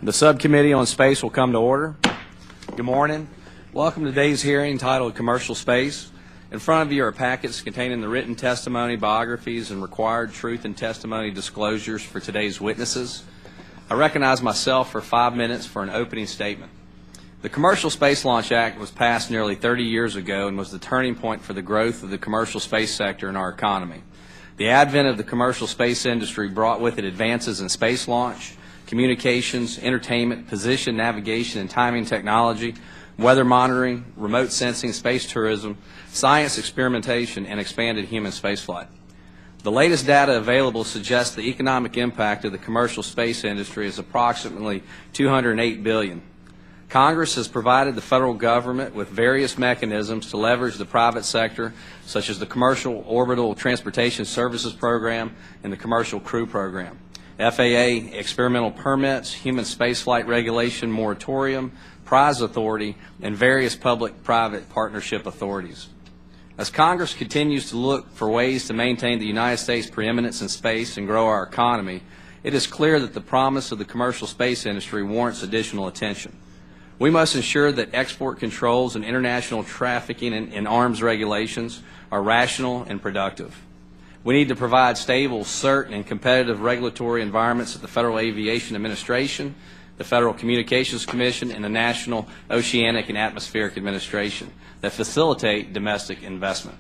The Subcommittee on Space will come to order. Good morning. Welcome to today's hearing entitled Commercial Space. In front of you are packets containing the written testimony, biographies, and required truth and testimony disclosures for today's witnesses. I recognize myself for 5 minutes for an opening statement. The Commercial Space Launch Act was passed nearly 30 years ago and was the turning point for the growth of the commercial space sector in our economy. The advent of the commercial space industry brought with it advances in space launch, communications, entertainment, position, navigation, and timing technology, weather monitoring, remote sensing, space tourism, science experimentation, and expanded human spaceflight. The latest data available suggests the economic impact of the commercial space industry is approximately $208 billion. Congress has provided the federal government with various mechanisms to leverage the private sector, such as the Commercial Orbital Transportation Services Program and the Commercial Crew Program, FAA experimental permits, human spaceflight regulation moratorium, prize authority, and various public-private partnership authorities. As Congress continues to look for ways to maintain the United States' preeminence in space and grow our economy, it is clear that the promise of the commercial space industry warrants additional attention. We must ensure that export controls and international trafficking and arms regulations are rational and productive. We need to provide stable, certain, and competitive regulatory environments at the Federal Aviation Administration, the Federal Communications Commission, and the National Oceanic and Atmospheric Administration that facilitate domestic investment.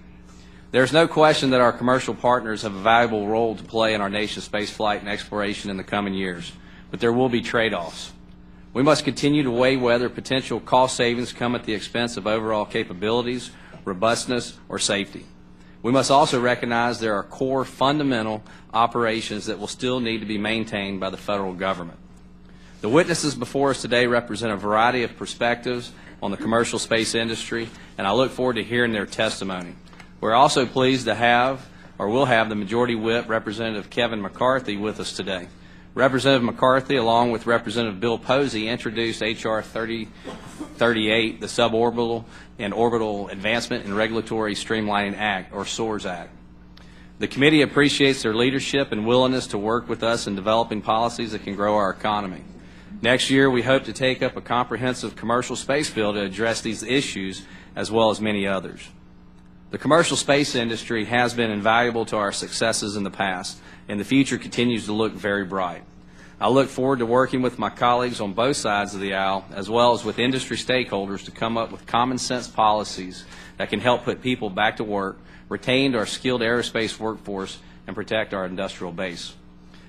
There is no question that our commercial partners have a valuable role to play in our nation's spaceflight and exploration in the coming years, but there will be trade-offs. We must continue to weigh whether potential cost savings come at the expense of overall capabilities, robustness, or safety. We must also recognize there are core fundamental operations that will still need to be maintained by the federal government. The witnesses before us today represent a variety of perspectives on the commercial space industry, and I look forward to hearing their testimony. We're also pleased to have, or will have, the Majority Whip, Representative Kevin McCarthy, with us today. Representative McCarthy, along with Representative Bill Posey, introduced H.R. 3038, the Suborbital and Orbital Advancement and Regulatory Streamlining Act, or SOARS Act. The committee appreciates their leadership and willingness to work with us in developing policies that can grow our economy. Next year, we hope to take up a comprehensive commercial space bill to address these issues as well as many others. The commercial space industry has been invaluable to our successes in the past, and the future continues to look very bright. I look forward to working with my colleagues on both sides of the aisle, as well as with industry stakeholders, to come up with common sense policies that can help put people back to work, retain our skilled aerospace workforce, and protect our industrial base.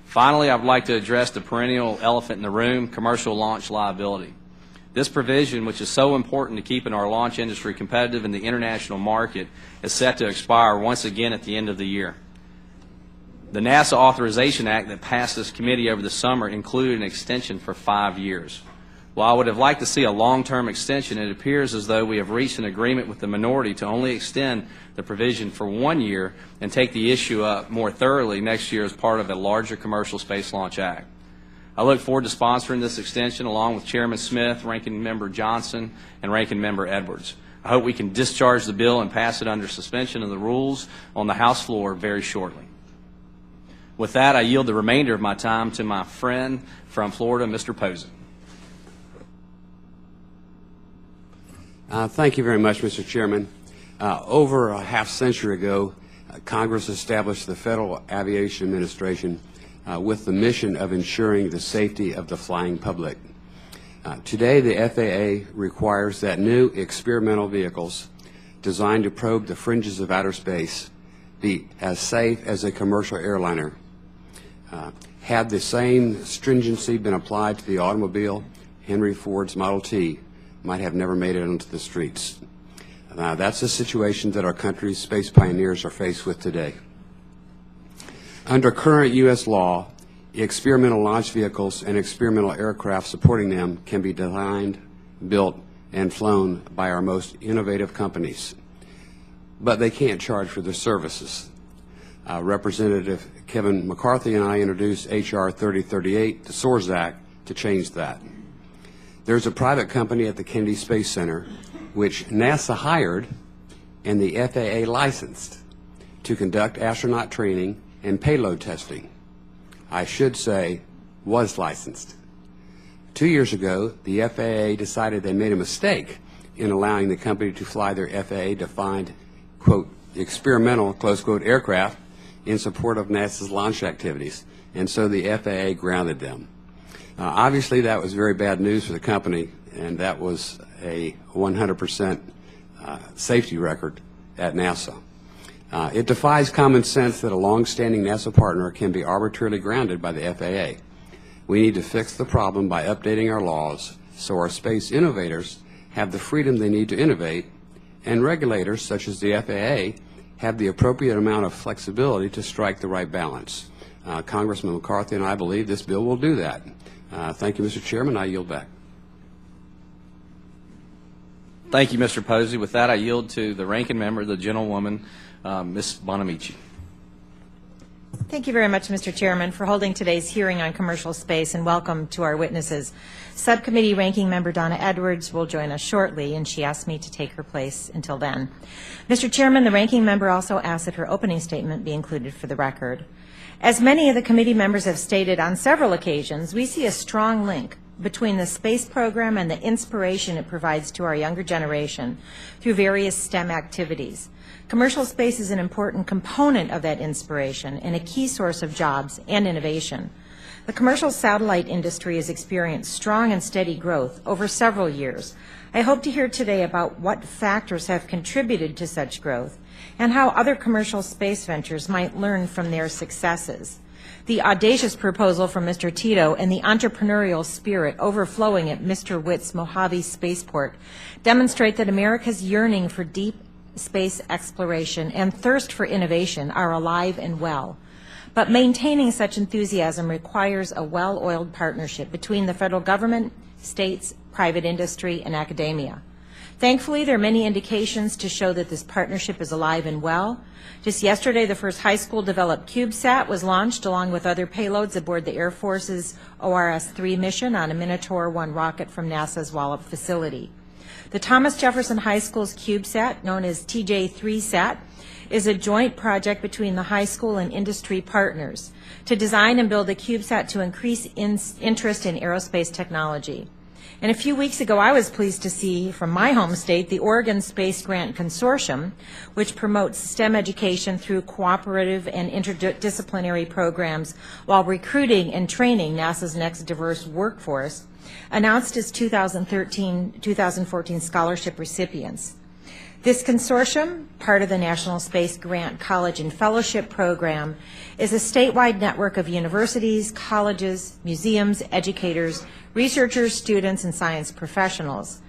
Finally, I would like to address the perennial elephant in the room, commercial launch liability. This provision, which is so important to keeping our launch industry competitive in the international market, is set to expire once again at the end of the year. The NASA Authorization Act that passed this committee over the summer included an extension for 5 years. While I would have liked to see a long-term extension, it appears as though we have reached an agreement with the minority to only extend the provision for 1 year and take the issue up more thoroughly next year as part of a larger Commercial Space Launch Act. I look forward to sponsoring this extension along with Chairman Smith, Ranking Member Johnson, and Ranking Member Edwards. I hope we can discharge the bill and pass it under suspension of the rules on the House floor very shortly. With that, I yield the remainder of my time to my friend from Florida, Mr. Posey. Thank you very much, Mr. Chairman. Over a half-century ago, Congress established the Federal Aviation Administration with the mission of ensuring the safety of the flying public. Today, the FAA requires that new experimental vehicles designed to probe the fringes of outer space be as safe as a commercial airliner. Had the same stringency been applied to the automobile, Henry Ford's Model T might have never made it onto the streets. That's the situation that our country's space pioneers are faced with today. Under current U.S. law, experimental launch vehicles and experimental aircraft supporting them can be designed, built, and flown by our most innovative companies. But they can't charge for their services. Representative Kevin McCarthy and I introduced H.R. 3038, the SOARS Act, to change that. There's a private company at the Kennedy Space Center which NASA hired and the FAA licensed to conduct astronaut training and payload testing. I should say was licensed. 2 years ago, the FAA decided they made a mistake in allowing the company to fly their FAA-defined, quote, experimental, close quote, aircraft in support of NASA's launch activities, and so the FAA grounded them. Obviously, that was very bad news for the company, and that was a 100% safety record at NASA. It defies common sense that a long-standing NASA partner can be arbitrarily grounded by the FAA. We need to fix the problem by updating our laws so our space innovators have the freedom they need to innovate, and regulators, such as the FAA, have the appropriate amount of flexibility to strike the right balance. Congressman McCarthy and I believe this bill will do that. Thank you, Mr. Chairman. I yield back. Thank you, Mr. Posey. With that, I yield to the ranking member, the gentlewoman, Ms. Bonamici. Thank you very much, Mr. Chairman, for holding today's hearing on commercial space, and welcome to our witnesses. Subcommittee Ranking Member Donna Edwards will join us shortly, and she asked me to take her place until then. Mr. Chairman, the Ranking Member also asked that her opening statement be included for the record. As many of the committee members have stated on several occasions, we see a strong link between the space program and the inspiration it provides to our younger generation through various STEM activities. Commercial space is an important component of that inspiration and a key source of jobs and innovation. The commercial satellite industry has experienced strong and steady growth over several years. I hope to hear today about what factors have contributed to such growth and how other commercial space ventures might learn from their successes. The audacious proposal from Mr. Tito and the entrepreneurial spirit overflowing at Mr. Witt's Mojave Spaceport demonstrate that America's yearning for deep space exploration and thirst for innovation are alive and well. But maintaining such enthusiasm requires a well-oiled partnership between the federal government, states, private industry, and academia. Thankfully, there are many indications to show that this partnership is alive and well. Just yesterday, the first high school-developed CubeSat was launched along with other payloads aboard the Air Force's ORS-3 mission on a Minotaur 1 rocket from NASA's Wallops facility. The Thomas Jefferson High School's CubeSat, known as TJ3SAT, is a joint project between the high school and industry partners to design and build a CubeSat to increase interest in aerospace technology. And a few weeks ago, I was pleased to see from my home state the Oregon Space Grant Consortium, which promotes STEM education through cooperative and interdisciplinary programs while recruiting and training NASA's next diverse workforce, announced its 2013-2014 scholarship recipients. This consortium, part of the National Space Grant College and Fellowship Program, is a statewide network of universities, colleges, museums, educators, researchers, students, and science professionals.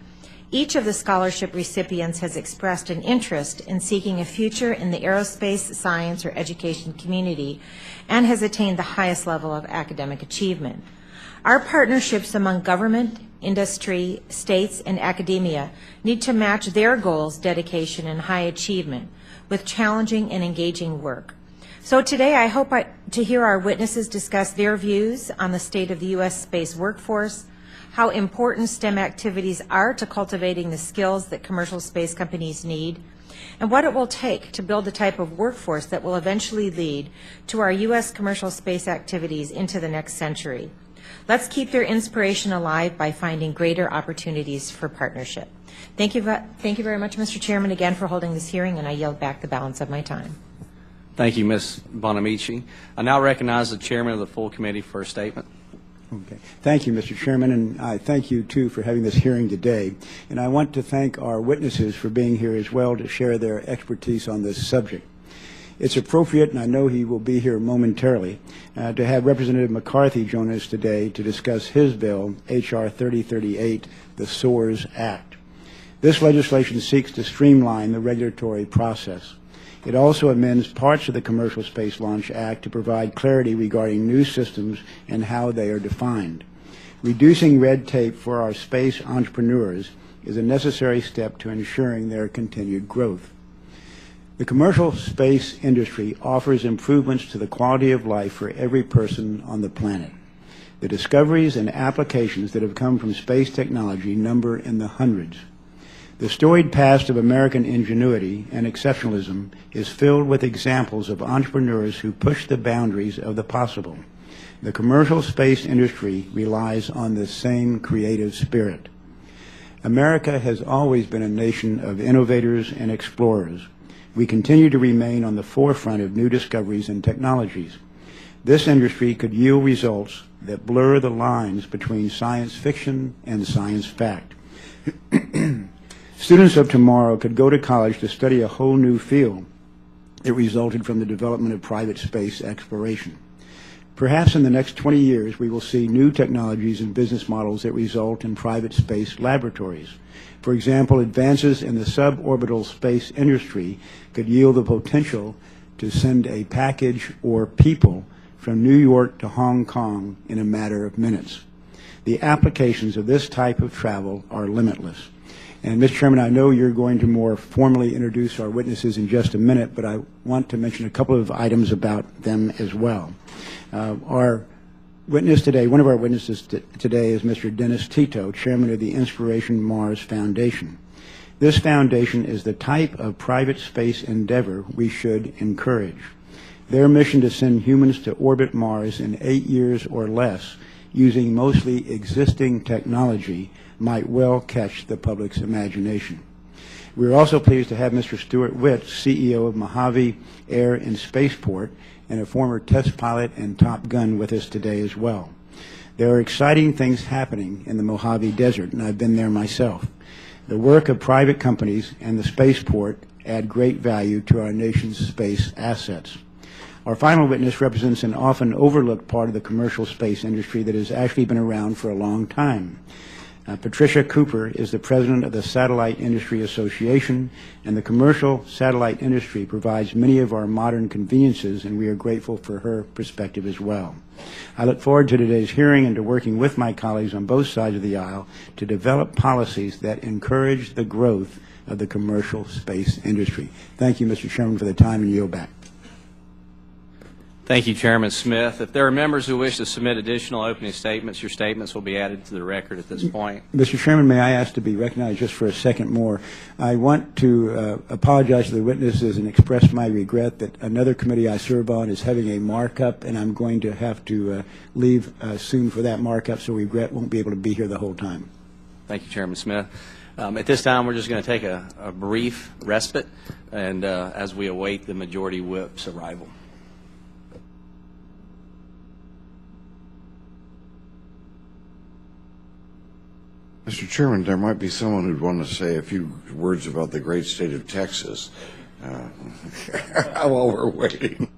Each of the scholarship recipients has expressed an interest in seeking a future in the aerospace, science, or education community and has attained the highest level of academic achievement. Our partnerships among government, industry, states, and academia need to match their goals, dedication, and high achievement with challenging and engaging work. So today I hope to hear our witnesses discuss their views on the state of the U.S. space workforce, how important STEM activities are to cultivating the skills that commercial space companies need, and what it will take to build the type of workforce that will eventually lead to our U.S. commercial space activities into the next century. Let's keep their inspiration alive by finding greater opportunities for partnership. Thank you very much, Mr. Chairman, again for holding this hearing, and I yield back the balance of my time. Thank you, Ms. Bonamici. I now recognize the chairman of the full committee for a statement. Okay. Thank you, Mr. Chairman, and I thank you, too, for having this hearing today. And I want to thank our witnesses for being here as well to share their expertise on this subject. It's appropriate, and I know he will be here momentarily, to have Representative McCarthy join us today to discuss his bill, H.R. 3038, the SOARS Act. This legislation seeks to streamline the regulatory process. It also amends parts of the Commercial Space Launch Act to provide clarity regarding new systems and how they are defined. Reducing red tape for our space entrepreneurs is a necessary step to ensuring their continued growth. The commercial space industry offers improvements to the quality of life for every person on the planet. The discoveries and applications that have come from space technology number in the hundreds. The storied past of American ingenuity and exceptionalism is filled with examples of entrepreneurs who push the boundaries of the possible. The commercial space industry relies on the same creative spirit. America has always been a nation of innovators and explorers. We continue to remain on the forefront of new discoveries and technologies. This industry could yield results that blur the lines between science fiction and science fact. Students of tomorrow could go to college to study a whole new field that resulted from the development of private space exploration. Perhaps in the next 20 years, we will see new technologies and business models that result in private space laboratories. For example, advances in the suborbital space industry could yield the potential to send a package or people from New York to Hong Kong in a matter of minutes. The applications of this type of travel are limitless. And, Mr. Chairman, I know you're going to more formally introduce our witnesses in just a minute, but I want to mention a couple of items about them as well. Our witness today, one of our witnesses today is Mr. Dennis Tito, Chairman of the Inspiration Mars Foundation. This foundation is the type of private space endeavor we should encourage. Their mission to send humans to orbit Mars in 8 years or less using mostly existing technology might well catch the public's imagination. We're also pleased to have Mr. Stuart Witt, CEO of Mojave Air and Spaceport, and a former test pilot and Top Gun with us today as well. There are exciting things happening in the Mojave Desert, and I've been there myself. The work of private companies and the spaceport add great value to our nation's space assets. Our final witness represents an often overlooked part of the commercial space industry that has actually been around for a long time. Patricia Cooper is the president of the Satellite Industry Association, and the commercial satellite industry provides many of our modern conveniences, and we are grateful for her perspective as well. I look forward to today's hearing and to working with my colleagues on both sides of the aisle to develop policies that encourage the growth of the commercial space industry. Thank you, Mr. Chairman, for the time, and yield back. Thank you, Chairman Smith. If there are members who wish to submit additional opening statements, your statements will be added to the record at this point. Mr. Chairman, may I ask to be recognized just for a second more? I want to apologize to the witnesses and express my regret that another committee I serve on is having a markup, and I'm going to have to leave soon for that markup, so we won't be able to be here the whole time. Thank you, Chairman Smith. At this time, we're just going to take a brief respite, and as we await the Majority Whip's arrival. Mr. Chairman, there might be someone who'd want to say a few words about the great state of Texas while we're waiting.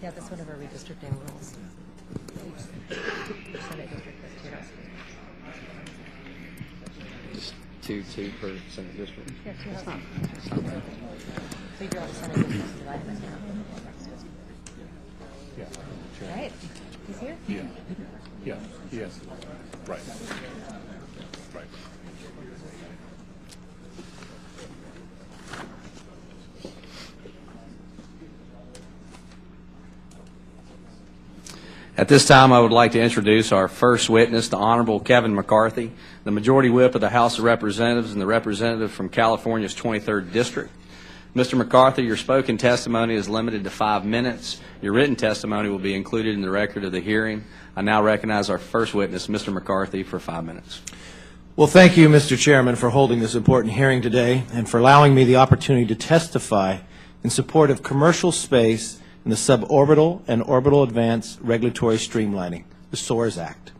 Yeah, that's one of our redistricting rules. Senate district with Tito. Just two per Senate district. Yeah, two houses. So you draw the Senate districts divided by now. Yeah. All right. He's here? Yeah. Yeah. Yes. Right. Right. At this time, I would like to introduce our first witness, the Honorable Kevin McCarthy, the Majority Whip of the House of Representatives and the representative from California's 23rd District. Mr. McCarthy, your spoken testimony is limited to 5 minutes. Your written testimony will be included in the record of the hearing. I now recognize our first witness, Mr. McCarthy, for 5 minutes. Well, thank you, Mr. Chairman, for holding this important hearing today and for allowing me the opportunity to testify in support of commercial space and the Suborbital and Orbital Advanced Regulatory Streamlining, the SOARS Act.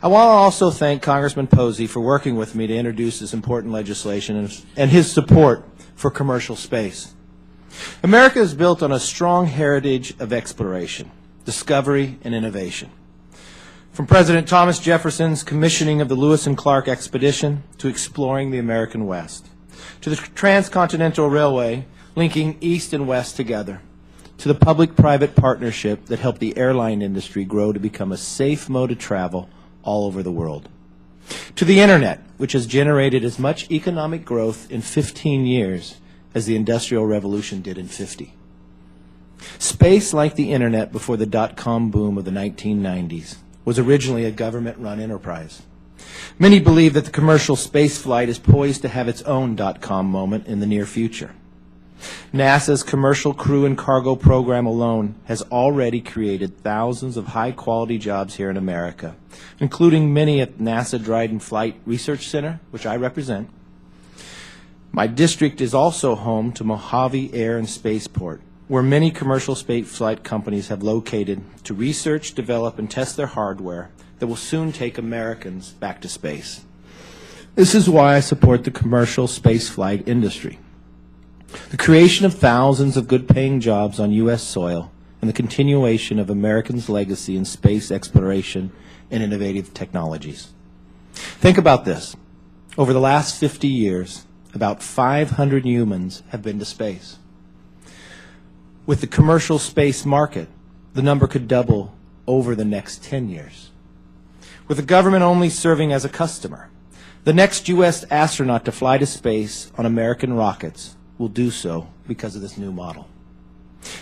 I want to also thank Congressman Posey for working with me to introduce this important legislation and his support for commercial space. America is built on a strong heritage of exploration, discovery, and innovation. From President Thomas Jefferson's commissioning of the Lewis and Clark expedition to exploring the American West, to the transcontinental railway linking East and West together, to the public-private partnership that helped the airline industry grow to become a safe mode of travel all over the world, to the Internet, which has generated as much economic growth in 15 years as the Industrial Revolution did in 50. Space, like the Internet before the dot-com boom of the 1990s, was originally a government-run enterprise. Many believe that the commercial space flight is poised to have its own dot-com moment in the near future. NASA's Commercial Crew and Cargo program alone has already created thousands of high-quality jobs here in America, including many at NASA Dryden Flight Research Center, which I represent. My district is also home to Mojave Air and Spaceport, where many commercial space flight companies have located to research, develop, and test their hardware that will soon take Americans back to space. This is why I support the commercial space flight industry. The creation of thousands of good-paying jobs on U.S. soil and the continuation of Americans' legacy in space exploration and innovative technologies. Think about this. Over the last 50 years, about 500 humans have been to space. With the commercial space market, the number could double over the next 10 years. With the government only serving as a customer, the next U.S. astronaut to fly to space on American rockets will do so because of this new model.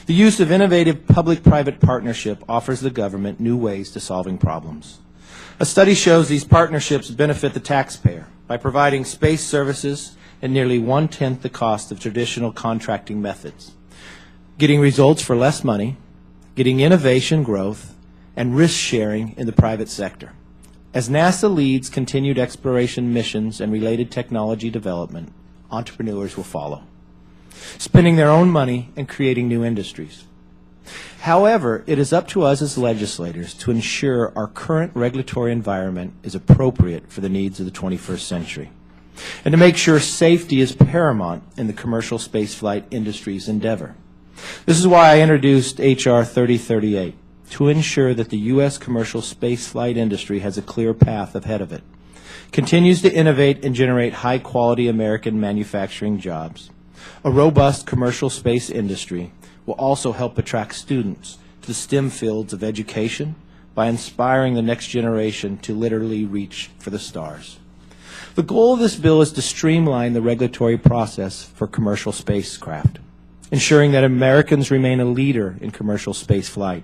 The use of innovative public-private partnership offers the government new ways to solving problems. A study shows these partnerships benefit the taxpayer by providing space services at nearly one-tenth the cost of traditional contracting methods, getting results for less money, getting innovation growth, and risk-sharing in the private sector. As NASA leads continued exploration missions and related technology development, entrepreneurs will follow, spending their own money and creating new industries. However, it is up to us as legislators to ensure our current regulatory environment is appropriate for the needs of the 21st century, and to make sure safety is paramount in the commercial spaceflight industry's endeavor. This is why I introduced H.R. 3038, to ensure that the U.S. commercial spaceflight industry has a clear path ahead of it, continues to innovate and generate high-quality American manufacturing jobs. A robust commercial space industry will also help attract students to the STEM fields of education by inspiring the next generation to literally reach for the stars. The goal of this bill is to streamline the regulatory process for commercial spacecraft, ensuring that Americans remain a leader in commercial space flight,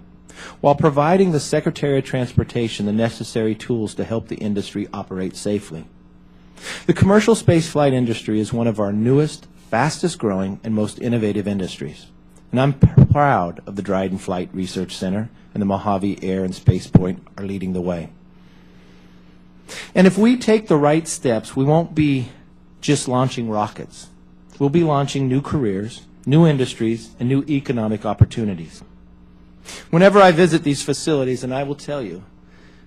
while providing the Secretary of Transportation the necessary tools to help the industry operate safely. The commercial space flight industry is one of our newest, fastest growing, and most innovative industries, and I'm proud of the Dryden Flight Research Center and the Mojave Air and Spaceport are leading the way. And if we take the right steps, we won't be just launching rockets. We'll be launching new careers, new industries, and new economic opportunities. Whenever I visit these facilities, and I will tell you,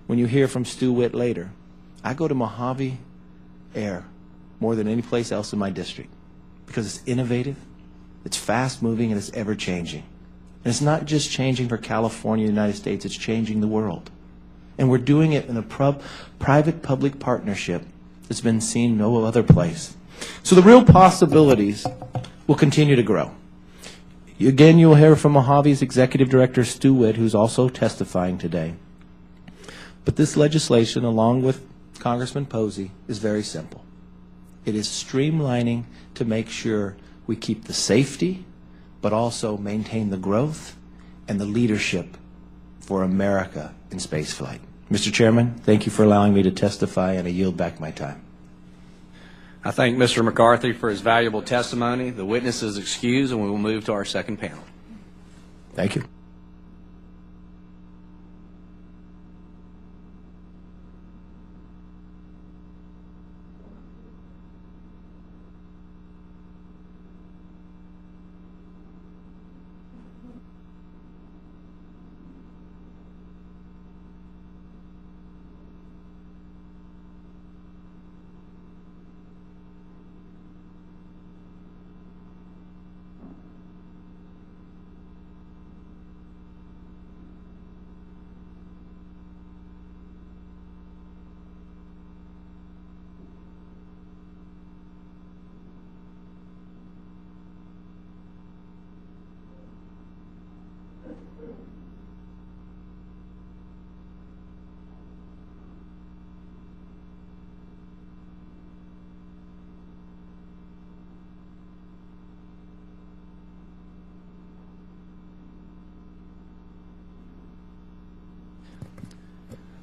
when you hear from Stu Witt later, I go to Mojave Air more than any place else in my district because it's innovative, it's fast-moving, and it's ever-changing. And it's not just changing for California and the United States, it's changing the world. And we're doing it in a private-public partnership that's been seen no other place. So the real possibilities will continue to grow. Again, you'll hear from Mojave's Executive Director, Stu Witt, who's also testifying today. But this legislation, along with Congressman Posey, is very simple. It is streamlining to make sure we keep the safety, but also maintain the growth and the leadership for America in spaceflight. Mr. Chairman, thank you for allowing me to testify, and I yield back my time. I thank Mr. McCarthy for his valuable testimony. The witness is excused, and we will move to our second panel. Thank you.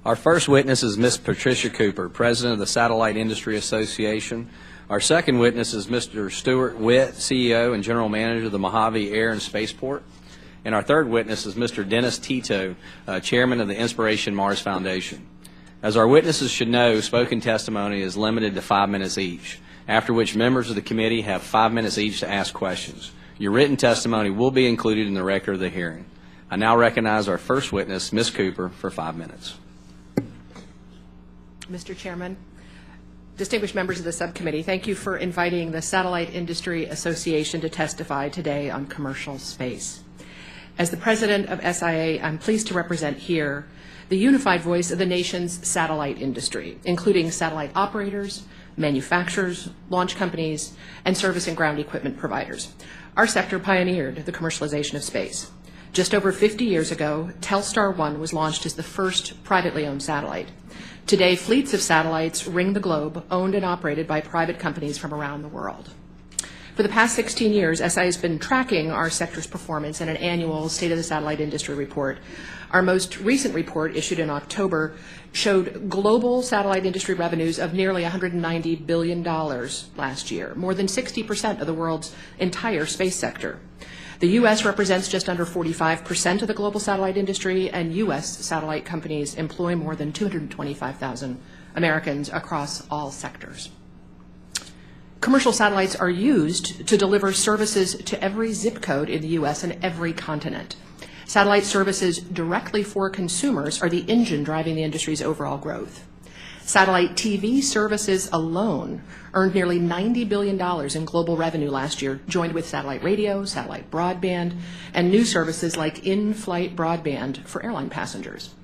Our first witness is Ms. Patricia Cooper, President of the Satellite Industry Association. Our second witness is Mr. Stuart Witt, CEO and General Manager of the Mojave Air and Spaceport. And our third witness is Mr. Dennis Tito, Chairman of the Inspiration Mars Foundation. As our witnesses should know, spoken testimony is limited to 5 minutes each, after which members of the committee have 5 minutes each to ask questions. Your written testimony will be included in the record of the hearing. I now recognize our first witness, Ms. Cooper, for 5 minutes. Mr. Chairman, distinguished members of the subcommittee, thank you for inviting the Satellite Industry Association to testify today on commercial space. As the president of SIA, I'm pleased to represent here the unified voice of the nation's satellite industry, including satellite operators, manufacturers, launch companies, and service and ground equipment providers. Our sector pioneered the commercialization of space. Just over 50 years ago, Telstar 1 was launched as the first privately owned satellite. Today, fleets of satellites ring the globe, owned and operated by private companies from around the world. For the past 16 years, SI has been tracking our sector's performance in an annual State of the Satellite Industry report. Our most recent report, issued in October, showed global satellite industry revenues of nearly $190 billion last year, more than 60% of the world's entire space sector. The U.S. represents just under 45% of the global satellite industry, and U.S. satellite companies employ more than 225,000 Americans across all sectors. Commercial satellites are used to deliver services to every zip code in the U.S. and every continent. Satellite services directly for consumers are the engine driving the industry's overall growth. Satellite TV services alone earned nearly $90 billion in global revenue last year, joined with satellite radio, satellite broadband, and new services like in-flight broadband for airline passengers.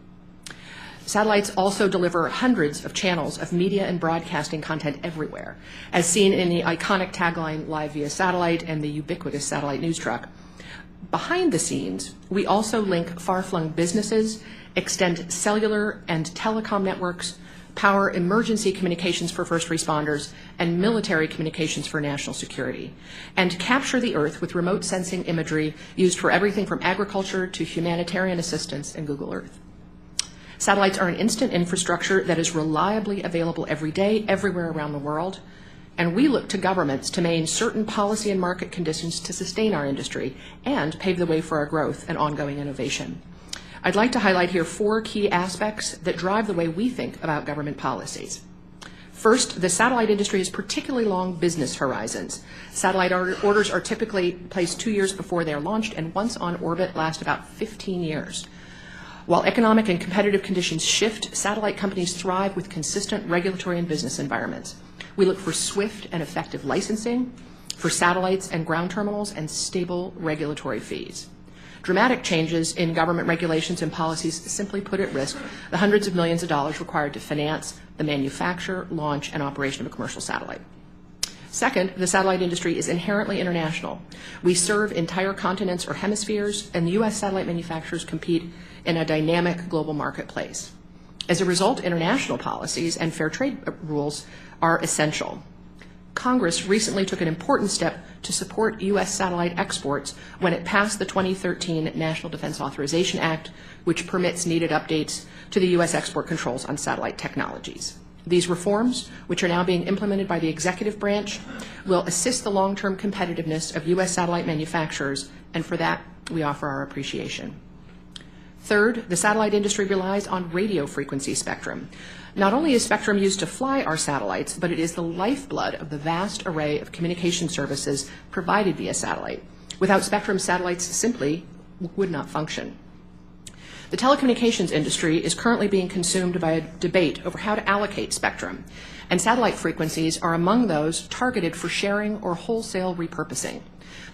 Satellites also deliver hundreds of channels of media and broadcasting content everywhere, as seen in the iconic tagline, "Live via satellite," and the ubiquitous satellite news truck. Behind the scenes, we also link far-flung businesses, extend cellular and telecom networks, power emergency communications for first responders, and military communications for national security, and capture the Earth with remote sensing imagery used for everything from agriculture to humanitarian assistance and Google Earth. Satellites are an instant infrastructure that is reliably available every day, everywhere around the world, and we look to governments to maintain certain policy and market conditions to sustain our industry and pave the way for our growth and ongoing innovation. I'd like to highlight here 4 key aspects that drive the way we think about government policies. First, the satellite industry has particularly long business horizons. Satellite orders are typically placed 2 years before they are launched, and once on orbit last about 15 years. While economic and competitive conditions shift, satellite companies thrive with consistent regulatory and business environments. We look for swift and effective licensing for satellites and ground terminals and stable regulatory fees. Dramatic changes in government regulations and policies simply put at risk the hundreds of millions of dollars required to finance the manufacture, launch, and operation of a commercial satellite. Second, the satellite industry is inherently international. We serve entire continents or hemispheres, and U.S. satellite manufacturers compete in a dynamic global marketplace. As a result, international policies and fair trade rules are essential. Congress recently took an important step to support U.S. satellite exports when it passed the 2013 National Defense Authorization Act, which permits needed updates to the U.S. export controls on satellite technologies. These reforms, which are now being implemented by the executive branch, will assist the long-term competitiveness of U.S. satellite manufacturers, and for that, we offer our appreciation. Third, the satellite industry relies on radio frequency spectrum. Not only is spectrum used to fly our satellites, but it is the lifeblood of the vast array of communication services provided via satellite. Without spectrum, satellites simply would not function. The telecommunications industry is currently being consumed by a debate over how to allocate spectrum, and satellite frequencies are among those targeted for sharing or wholesale repurposing.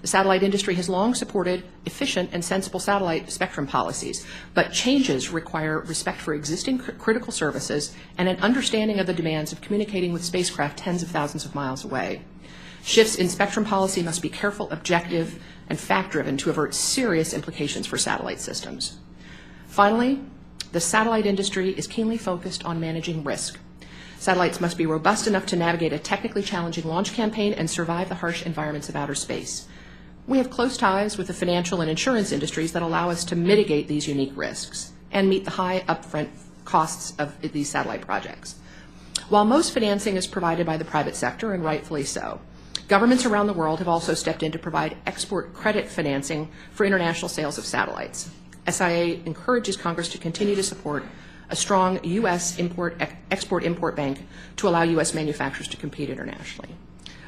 The satellite industry has long supported efficient and sensible satellite spectrum policies, but changes require respect for existing critical services and an understanding of the demands of communicating with spacecraft tens of thousands of miles away. Shifts in spectrum policy must be careful, objective, and fact-driven to avert serious implications for satellite systems. Finally, the satellite industry is keenly focused on managing risk. Satellites must be robust enough to navigate a technically challenging launch campaign and survive the harsh environments of outer space. We have close ties with the financial and insurance industries that allow us to mitigate these unique risks and meet the high upfront costs of these satellite projects. While most financing is provided by the private sector, and rightfully so, governments around the world have also stepped in to provide export credit financing for international sales of satellites. SIA encourages Congress to continue to support a strong U.S. export-import bank to allow U.S. manufacturers to compete internationally.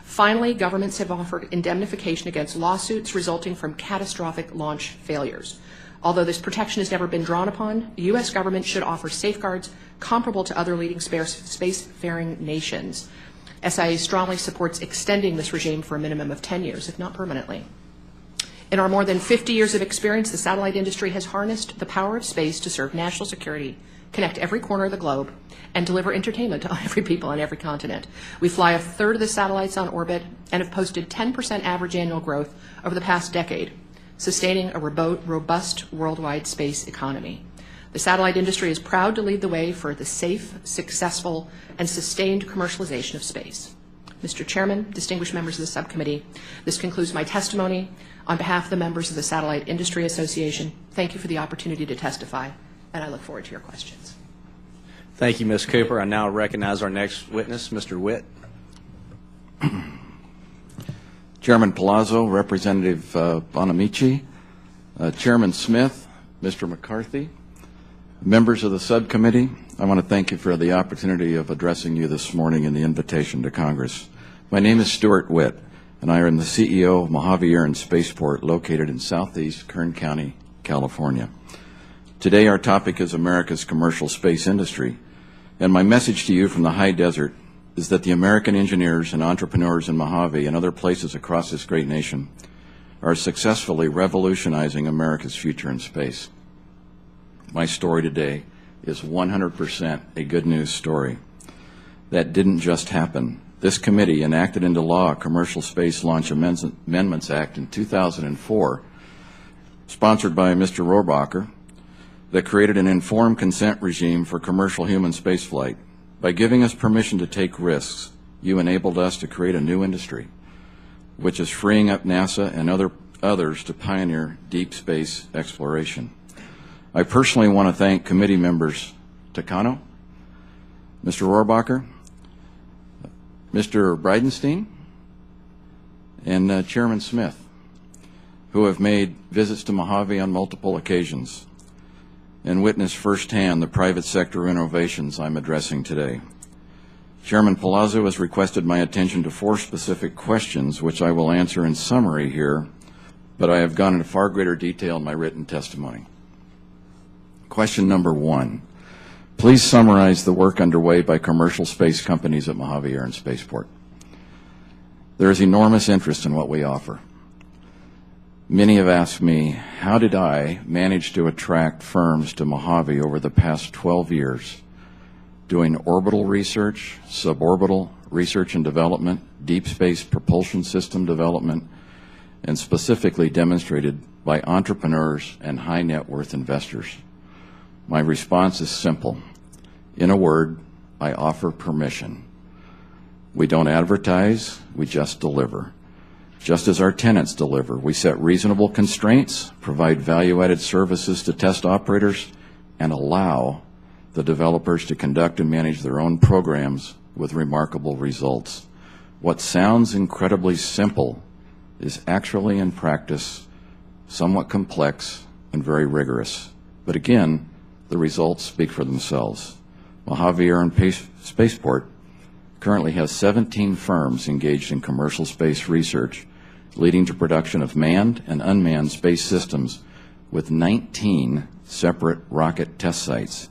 Finally, governments have offered indemnification against lawsuits resulting from catastrophic launch failures. Although this protection has never been drawn upon, the U.S. government should offer safeguards comparable to other leading spacefaring nations. SIA strongly supports extending this regime for a minimum of 10 years, if not permanently. In our more than 50 years of experience, the satellite industry has harnessed the power of space to serve national security, connect every corner of the globe, and deliver entertainment to every people on every continent. We fly a third of the satellites on orbit and have posted 10% average annual growth over the past decade, sustaining a robust worldwide space economy. The satellite industry is proud to lead the way for the safe, successful, and sustained commercialization of space. Mr. Chairman, distinguished members of the subcommittee, this concludes my testimony. On behalf of the members of the Satellite Industry Association, thank you for the opportunity to testify, and I look forward to your questions. Thank you, Ms. Cooper. I now recognize our next witness, Mr. Witt. Chairman Palazzo, Representative Bonamici, Chairman Smith, Mr. McCarthy, members of the subcommittee, I want to thank you for the opportunity of addressing you this morning in the invitation to Congress. My name is Stuart Witt, and I am the CEO of Mojave Air and Spaceport located in southeast Kern County, California. Today our topic is America's commercial space industry, and my message to you from the high desert is that the American engineers and entrepreneurs in Mojave and other places across this great nation are successfully revolutionizing America's future in space. My story today is 100% a good news story. That didn't just happen. This committee enacted into law a Commercial Space Launch Amendments Act in 2004, sponsored by Mr. Rohrabacher, that created an informed consent regime for commercial human spaceflight. By giving us permission to take risks, you enabled us to create a new industry, which is freeing up NASA and others to pioneer deep space exploration. I personally want to thank committee members Takano, Mr. Rohrabacher, Mr. Bridenstine, and Chairman Smith, who have made visits to Mojave on multiple occasions and witnessed firsthand the private sector innovations I'm addressing today. Chairman Palazzo has requested my attention to 4 specific questions, which I will answer in summary here, but I have gone into far greater detail in my written testimony. Question number 1. Please summarize the work underway by commercial space companies at Mojave Air and Spaceport. There is enormous interest in what we offer. Many have asked me, how did I manage to attract firms to Mojave over the past 12 years, doing orbital research, suborbital research and development, deep space propulsion system development, and specifically demonstrated by entrepreneurs and high net worth investors? My response is simple. In a word, I offer permission. We don't advertise, we just deliver. Just as our tenants deliver, we set reasonable constraints, provide value-added services to test operators, and allow the developers to conduct and manage their own programs with remarkable results. What sounds incredibly simple is actually in practice somewhat complex and very rigorous. But again, the results speak for themselves. Mojave Air and Spaceport currently has 17 firms engaged in commercial space research, leading to production of manned and unmanned space systems with 19 separate rocket test sites.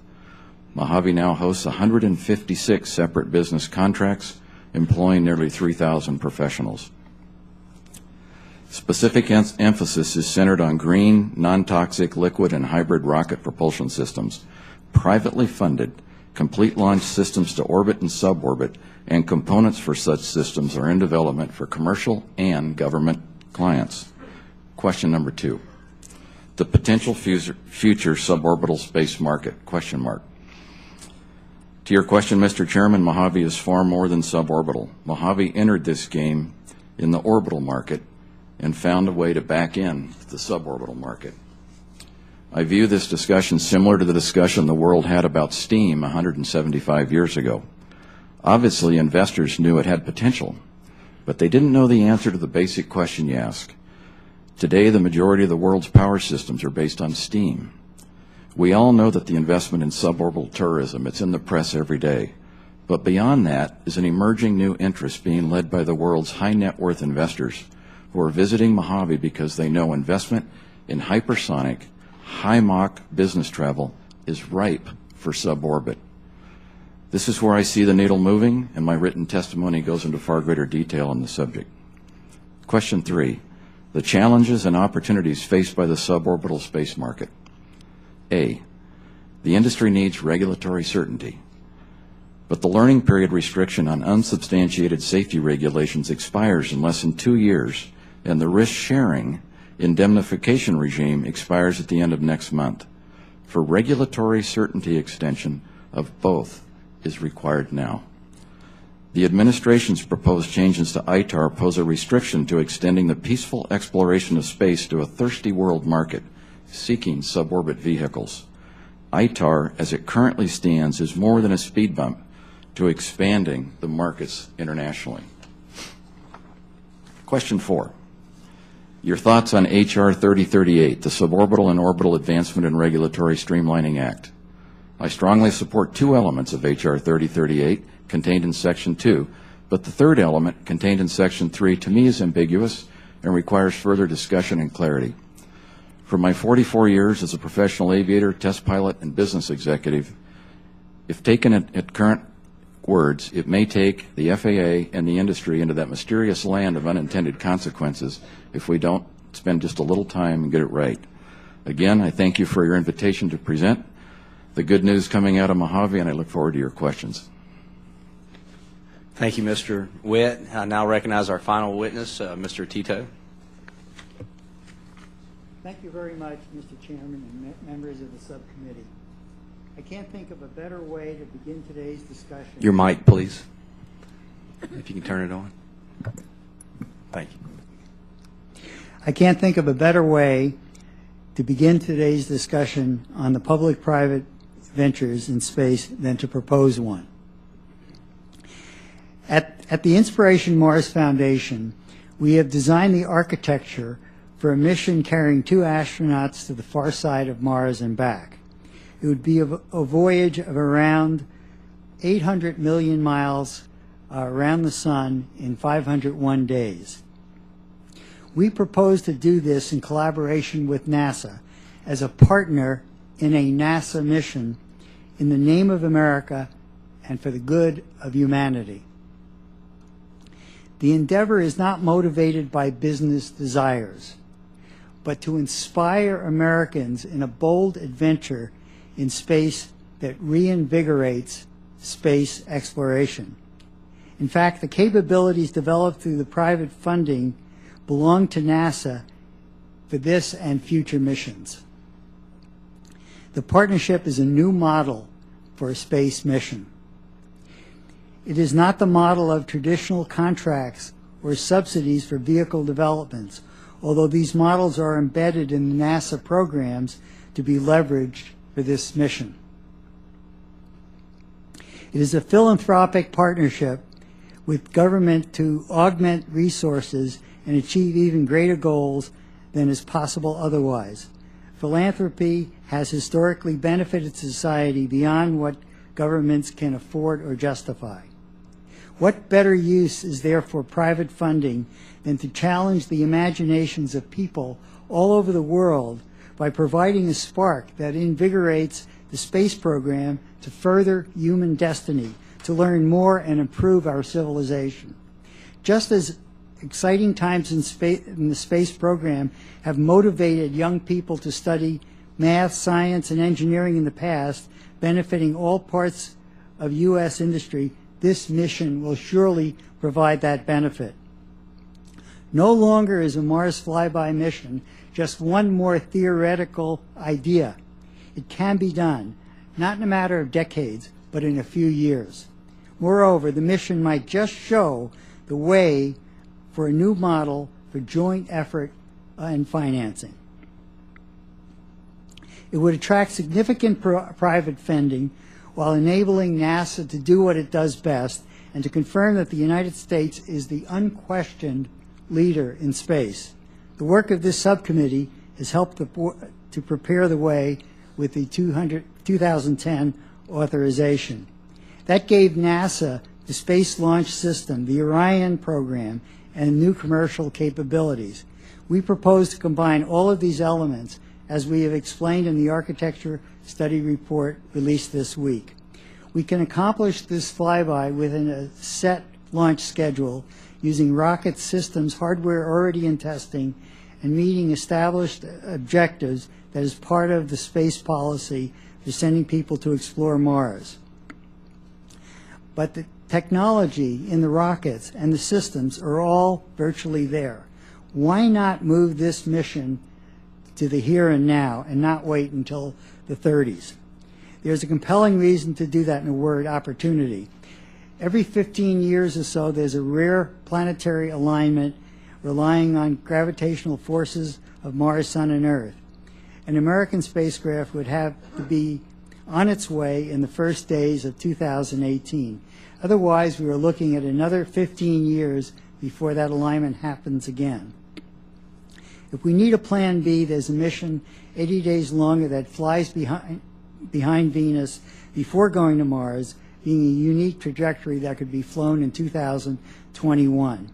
Mojave now hosts 156 separate business contracts, employing nearly 3,000 professionals. Specific emphasis is centered on green, non-toxic, liquid, and hybrid rocket propulsion systems, privately funded, complete launch systems to orbit and suborbit, and components for such systems are in development for commercial and government clients. Question number 2. The potential future suborbital space market, question mark. To your question, Mr. Chairman, Mojave is far more than suborbital. Mojave entered this game in the orbital market and found a way to back in the suborbital market. I view this discussion similar to the discussion the world had about steam 175 years ago. Obviously, investors knew it had potential, but they didn't know the answer to the basic question you ask. Today, the majority of the world's power systems are based on steam. We all know that the investment in suborbital tourism, it's in the press every day. But beyond that is an emerging new interest being led by the world's high net worth investors who are visiting Mojave because they know investment in hypersonic, high Mach business travel is ripe for suborbit. This is where I see the needle moving, and my written testimony goes into far greater detail on the subject. Question 3, the challenges and opportunities faced by the suborbital space market. A, the industry needs regulatory certainty, but the learning period restriction on unsubstantiated safety regulations expires in less than 2 years, and the risk-sharing indemnification regime expires at the end of next month. For regulatory certainty, extension of both is required now. The administration's proposed changes to ITAR pose a restriction to extending the peaceful exploration of space to a thirsty world market seeking suborbit vehicles. ITAR, as it currently stands, is more than a speed bump to expanding the markets internationally. Question 4. Your thoughts on H.R. 3038, the Suborbital and Orbital Advancement and Regulatory Streamlining Act. I strongly support 2 elements of H.R. 3038 contained in Section 2, but the third element contained in Section 3 to me is ambiguous and requires further discussion and clarity. For my 44 years as a professional aviator, test pilot, and business executive, if taken at current words, it may take the FAA and the industry into that mysterious land of unintended consequences if we don't spend just a little time and get it right. Again, I thank you for your invitation to present the good news coming out of Mojave, and I look forward to your questions. Thank you, Mr. Witt. I now recognize our final witness, Mr. Tito. Thank you very much, Mr. Chairman and members of the subcommittee. I can't think of a better way to begin today's discussion. Your mic, please, if you can turn it on. Thank you. I can't think of a better way to begin today's discussion on the public-private ventures in space than to propose one. At the Inspiration Mars Foundation, we have designed the architecture for a mission carrying 2 astronauts to the far side of Mars and back. It would be a voyage of around 800 million miles around the sun in 501 days. We propose to do this in collaboration with NASA as a partner in a NASA mission in the name of America and for the good of humanity. The endeavor is not motivated by business desires, but to inspire Americans in a bold adventure in space that reinvigorates space exploration. In fact, the capabilities developed through the private funding belong to NASA for this and future missions. The partnership is a new model for a space mission. It is not the model of traditional contracts or subsidies for vehicle developments, although these models are embedded in the NASA programs to be leveraged for this mission. It is a philanthropic partnership with government to augment resources and achieve even greater goals than is possible otherwise. Philanthropy has historically benefited society beyond what governments can afford or justify. What better use is there for private funding than to challenge the imaginations of people all over the world by providing a spark that invigorates the space program to further human destiny, to learn more and improve our civilization. Just as exciting times in the space program have motivated young people to study math, science, and engineering in the past, benefiting all parts of U.S. industry, this mission will surely provide that benefit. No longer is a Mars flyby mission just one more theoretical idea. It can be done, not in a matter of decades, but in a few years. Moreover, the mission might just show the way for a new model for joint effort and financing. It would attract significant private funding while enabling NASA to do what it does best and to confirm that the United States is the unquestioned leader in space. The work of this subcommittee has helped to prepare the way with the 2010 authorization. That gave NASA the Space Launch System, the Orion program, and new commercial capabilities. We propose to combine all of these elements as we have explained in the architecture study report released this week. We can accomplish this flyby within a set launch schedule using rocket systems hardware already in testing and meeting established objectives that is part of the space policy for sending people to explore Mars. But the technology in the rockets and the systems are all virtually there. Why not move this mission to the here and now and not wait until the 30s? There's a compelling reason to do that in the word opportunity. Every 15 years or so, there's a rare planetary alignment relying on gravitational forces of Mars, Sun, and Earth. An American spacecraft would have to be on its way in the first days of 2018. Otherwise, we are looking at another 15 years before that alignment happens again. If we need a plan B, there's a mission 80 days longer that flies behind Venus before going to Mars, being a unique trajectory that could be flown in 2021.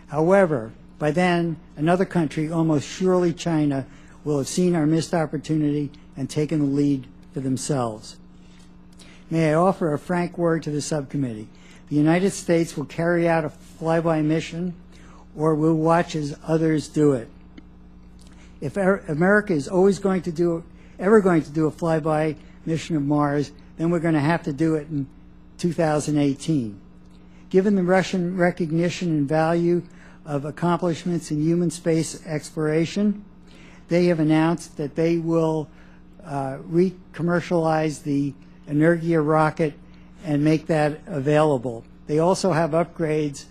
However, by then, another country, almost surely China, will have seen our missed opportunity and taken the lead for themselves. May I offer a frank word to the subcommittee? The United States will carry out a flyby mission, or will watch as others do it. If America is ever going to do a flyby mission of Mars, then we're going to have to do it in 2018. Given the Russian recognition and value of accomplishments in human space exploration, they have announced that they will re-commercialize the Energia rocket and make that available. They also have upgrades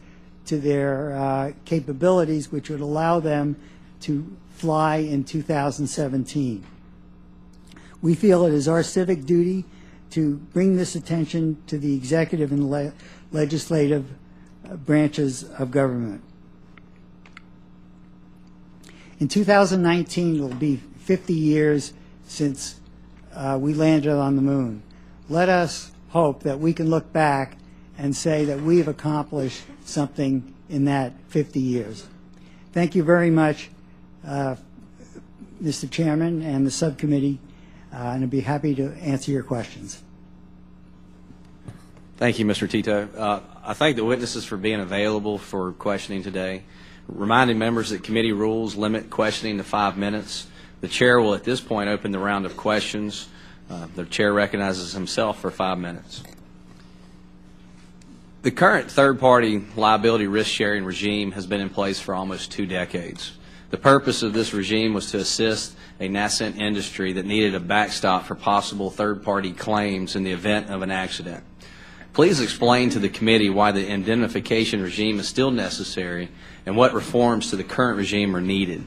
to their capabilities, which would allow them to fly in 2017. We feel it is our civic duty to bring this attention to the executive and legislative branches of government. In 2019, it will be 50 years since we landed on the moon. Let us hope that we can look back and say that we have accomplished something in that 50 years. Thank you very much, Mr. Chairman and the subcommittee, and I'd be happy to answer your questions. Thank you, Mr. Tito. I thank the witnesses for being available for questioning today. Reminding members that committee rules limit questioning to 5 minutes. The chair will at this point open the round of questions. The chair recognizes himself for 5 minutes. The current third-party liability risk-sharing regime has been in place for almost 2 decades. The purpose of this regime was to assist a nascent industry that needed a backstop for possible third-party claims in the event of an accident. Please explain to the committee why the indemnification regime is still necessary and what reforms to the current regime are needed.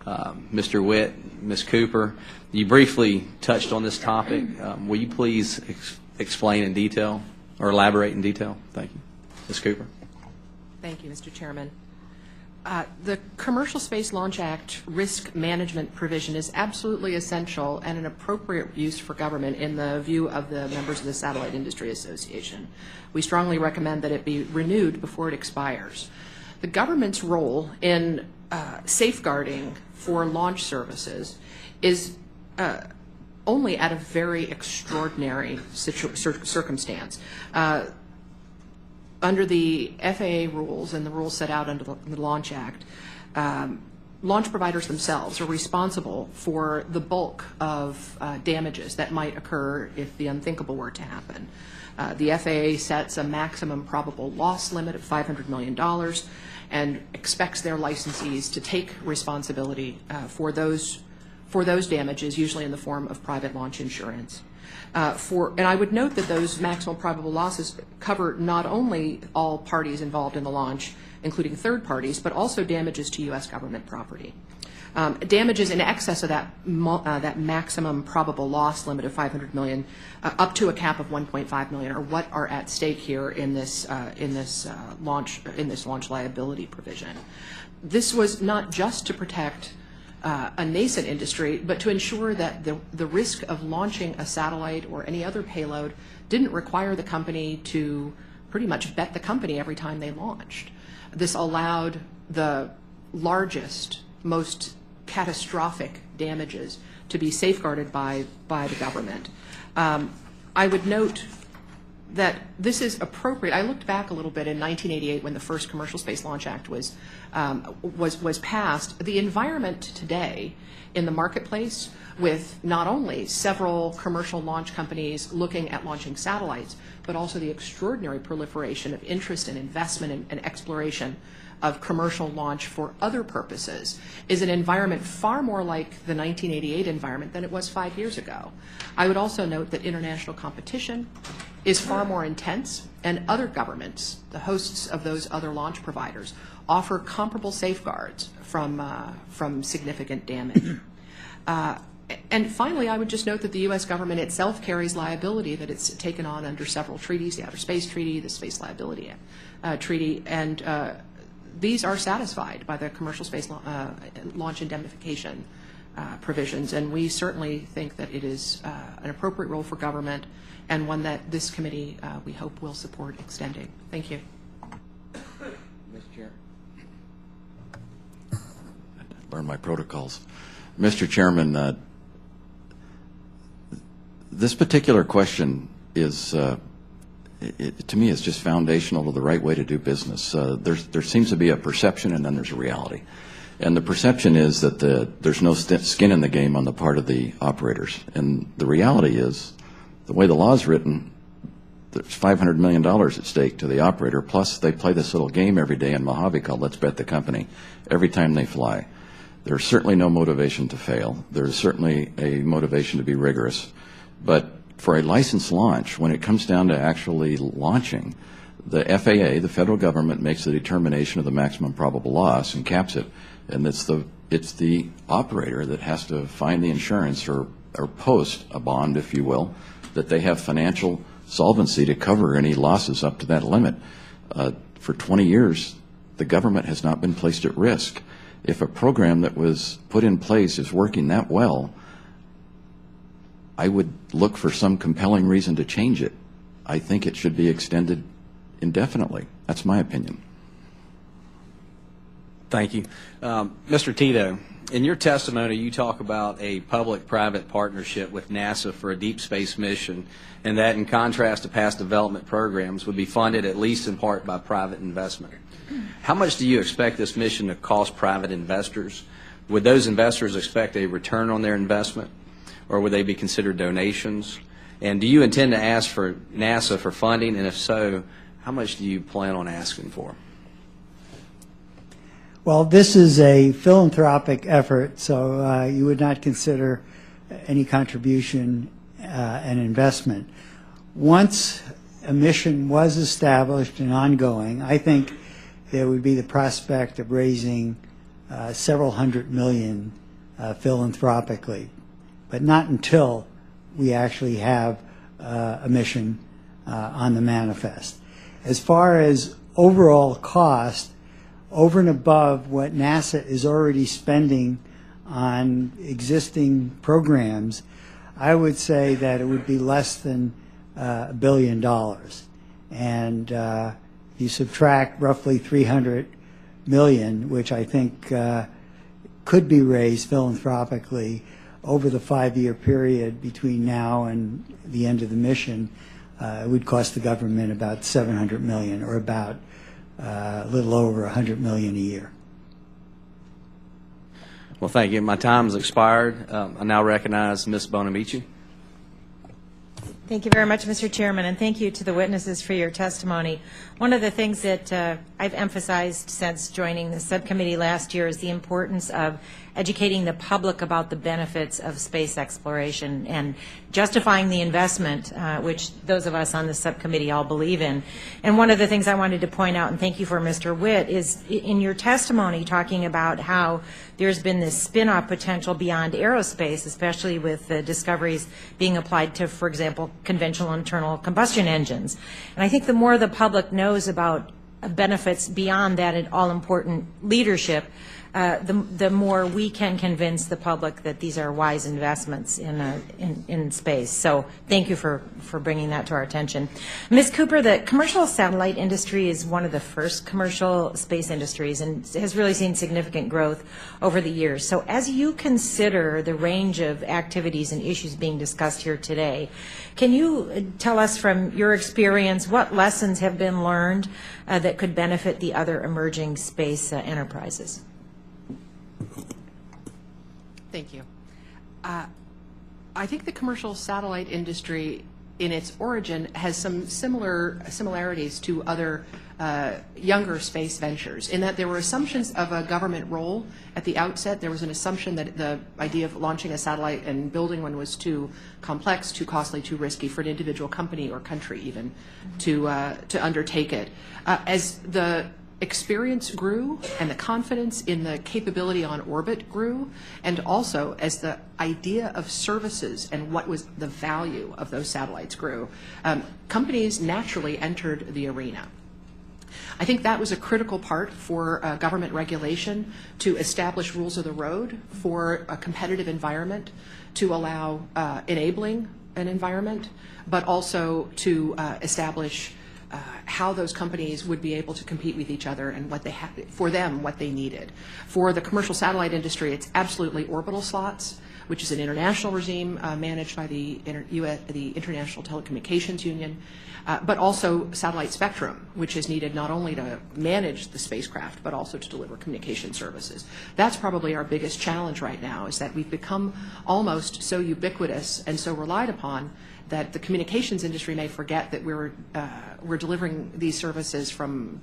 Mr. Witt, Ms. Cooper, you briefly touched on this topic. Will you please explain in detail or elaborate in detail? Thank you. Ms. Cooper. Thank you, Mr. Chairman. The Commercial Space Launch Act risk management provision is absolutely essential and an appropriate use for government in the view of the members of the Satellite Industry Association. We strongly recommend that it be renewed before it expires. The government's role in safeguarding for launch services is only at a very extraordinary circumstance. Under the FAA rules and the rules set out under the Launch Act, launch providers themselves are responsible for the bulk of damages that might occur if the unthinkable were to happen. The FAA sets a maximum probable loss limit of $500 million and expects their licensees to take responsibility for those damages, usually in the form of private launch insurance. And I would note that those maximum probable losses cover not only all parties involved in the launch, including third parties, but also damages to U.S. government property. Damages in excess of that maximum probable loss limit of $500 million, up to a cap of $1.5 million, are what are at stake here in this launch liability provision. This was not just to protect a nascent industry, but to ensure that the risk of launching a satellite or any other payload didn't require the company to pretty much bet the company every time they launched. This allowed the largest, most catastrophic damages to be safeguarded by the government. I would note that this is appropriate. I looked back a little bit in 1988 when the first Commercial Space Launch Act was passed. The environment today in the marketplace, with not only several commercial launch companies looking at launching satellites, but also the extraordinary proliferation of interest and investment and exploration of commercial launch for other purposes, is an environment far more like the 1988 environment than it was 5 years ago. I would also note that international competition is far more intense, and other governments, the hosts of those other launch providers, offer comparable safeguards from significant damage. And finally, I would just note that the U.S. government itself carries liability that it's taken on under several treaties, the Outer Space Treaty, the Space Liability Treaty, and these are satisfied by the commercial space launch indemnification provisions, and we certainly think that it is an appropriate role for government and one that this committee, we hope, will support extending. Thank you. Mr. Chair. Learn my protocols. Mr. Chairman, this particular question is, to me, is just foundational to the right way to do business. There seems to be a perception, and then there's a reality. And the perception is that there's no skin in the game on the part of the operators. And the reality is, the way the law is written, there's $500 million at stake to the operator, plus they play this little game every day in Mojave called Let's Bet the Company every time they fly. There's certainly no motivation to fail. There's certainly a motivation to be rigorous. But for a licensed launch, when it comes down to actually launching, the FAA, the federal government, makes the determination of the maximum probable loss and caps it. And it's the operator that has to find the insurance or post a bond, if you will, that they have financial solvency to cover any losses up to that limit. For 20 years, the government has not been placed at risk. If a program that was put in place is working that well, I would look for some compelling reason to change it. I think it should be extended indefinitely. That's my opinion. Thank you. Mr. Tito, in your testimony, you talk about a public-private partnership with NASA for a deep space mission, and that, in contrast to past development programs, would be funded at least in part by private investment. How much do you expect this mission to cost private investors? Would those investors expect a return on their investment, or would they be considered donations? And do you intend to ask for NASA for funding, and if so, how much do you plan on asking for? Well, this is a philanthropic effort, so you would not consider any contribution an investment. Once a mission was established and ongoing, I think there would be the prospect of raising several hundred million philanthropically, but not until we actually have a mission on the manifest. As far as overall cost, over and above what NASA is already spending on existing programs, I would say that it would be less than $1 billion. And you subtract roughly $300 million, which I think could be raised philanthropically over the 5-year period between now and the end of the mission, it would cost the government about $700 million, or about a little over $100 million a year. Well, thank you. My time has expired. I now recognize Ms. Bonamici. Thank you very much, Mr. Chairman, and thank you to the witnesses for your testimony. One of the things that I've emphasized since joining the subcommittee last year is the importance of educating the public about the benefits of space exploration and justifying the investment, which those of us on the subcommittee all believe in. And one of the things I wanted to point out, and thank you for Mr. Witt, is in your testimony talking about how there's been this spin-off potential beyond aerospace, especially with the discoveries being applied to, for example, conventional internal combustion engines. And I think the more the public knows about benefits beyond that and all-important leadership, the more we can convince the public that these are wise investments in space. So thank you for bringing that to our attention. Ms. Cooper, the commercial satellite industry is one of the first commercial space industries and has really seen significant growth over the years. So as you consider the range of activities and issues being discussed here today, can you tell us from your experience what lessons have been learned that could benefit the other emerging space enterprises? Thank you. I think the commercial satellite industry in its origin has some similarities to other younger space ventures in that there were assumptions of a government role at the outset. There was an assumption that the idea of launching a satellite and building one was too complex, too costly, too risky for an individual company or country even to undertake it. As the experience grew and the confidence in the capability on orbit grew, and also as the idea of services and what was the value of those satellites grew, companies naturally entered the arena. I think that was a critical part for government regulation to establish rules of the road for a competitive environment, to allow enabling an environment, but also to establish how those companies would be able to compete with each other and what they had, for them, what they needed. For the commercial satellite industry, it's absolutely orbital slots, which is an international regime managed by the International Telecommunications Union, but also satellite spectrum, which is needed not only to manage the spacecraft, but also to deliver communication services. That's probably our biggest challenge right now, is that we've become almost so ubiquitous and so relied upon that the communications industry may forget that we're delivering these services from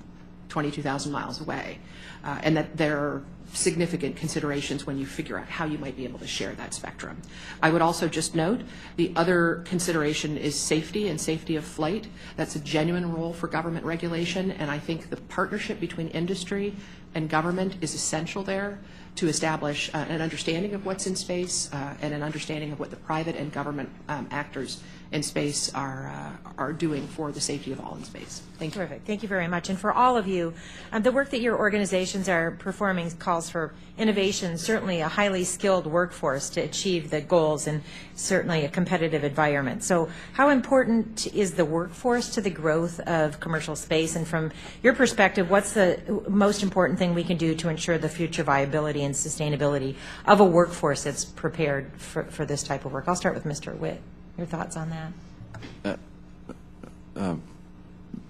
22,000 miles away, and that there are significant considerations when you figure out how you might be able to share that spectrum. I would also just note the other consideration is safety and safety of flight. That's a genuine role for government regulation, and I think the partnership between industry and government is essential there to establish an understanding of what's in space and an understanding of what the private and government actors in space are doing for the safety of all in space. Thank you. Terrific. Thank you very much. And for all of you, the work that your organizations are performing calls for innovation, certainly a highly skilled workforce to achieve the goals, and certainly a competitive environment. So how important is the workforce to the growth of commercial space? And from your perspective, what's the most important thing we can do to ensure the future viability and sustainability of a workforce that's prepared for this type of work? I'll start with Mr. Witt. Your thoughts on that?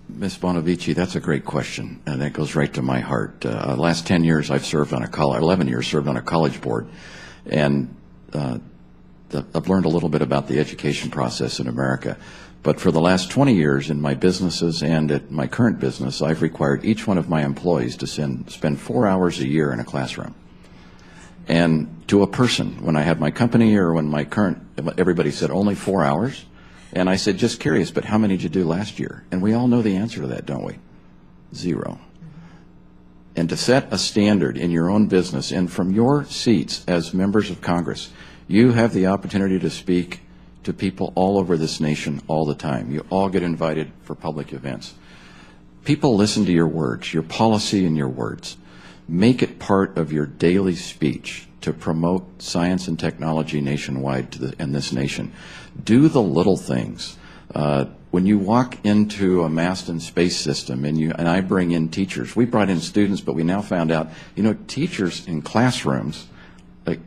Ms. Bonavici, that's a great question, and that goes right to my heart. Last 10 years I've served on 11 years served on a college board, and I've learned a little bit about the education process in America. But for the last 20 years in my businesses and at my current business, I've required each one of my employees to spend 4 hours a year in a classroom. And to a person, when I had my company or when everybody said only 4 hours. And I said, just curious, but how many did you do last year? And we all know the answer to that, don't we? 0. And to set a standard in your own business, and from your seats as members of Congress, you have the opportunity to speak to people all over this nation all the time. You all get invited for public events. People listen to your words, your policy and your words. Make it part of your daily speech to promote science and technology nationwide in this nation. Do the little things. When you walk into a mast and space system, and I bring in teachers, we brought in students, but we now found out, teachers in classrooms, like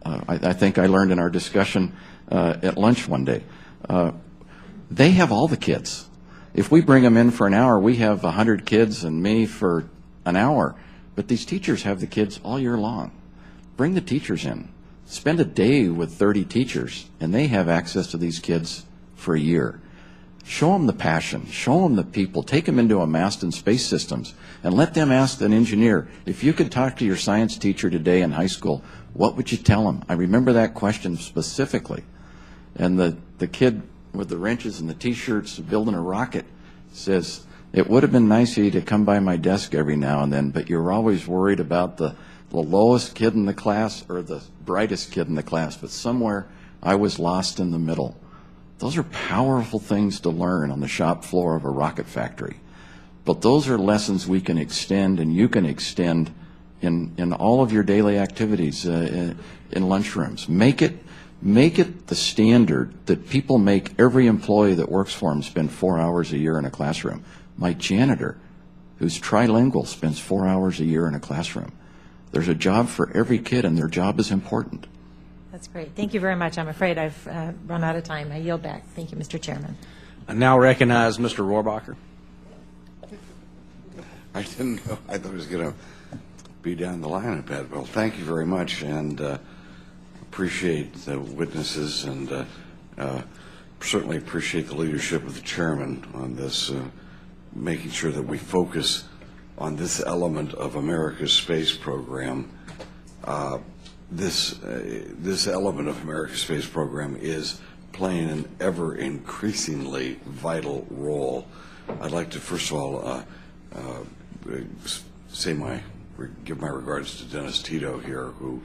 I think I learned in our discussion at lunch one day, they have all the kids. If we bring them in for an hour, we have 100 kids and me for an hour. But these teachers have the kids all year long. Bring the teachers in. Spend a day with 30 teachers, and they have access to these kids for a year. Show them the passion. Show them the people. Take them into a mast and space systems and let them ask an engineer, if you could talk to your science teacher today in high school, what would you tell them? I remember that question specifically. And the kid with the wrenches and the T-shirts building a rocket says, it would have been nice of you to come by my desk every now and then, but you're always worried about the lowest kid in the class or the brightest kid in the class, but somewhere I was lost in the middle. Those are powerful things to learn on the shop floor of a rocket factory. But those are lessons we can extend and you can extend in all of your daily activities in lunchrooms. Make it the standard that people make every employee that works for them spend 4 hours a year in a classroom. My janitor, who's trilingual, spends 4 hours a year in a classroom. There's a job for every kid, and their job is important. That's great. Thank you very much. I'm afraid I've run out of time. I yield back. Thank you, Mr. Chairman. I now recognize Mr. Rohrbacher. I didn't know. I thought it was going to be down the line a bit. Well, thank you very much, and appreciate the witnesses, and certainly appreciate the leadership of the chairman on this, making sure that we focus on this element of America's space program. This element of America's space program is playing an ever increasingly vital role. I'd like to first of all give my regards to Dennis Tito here, who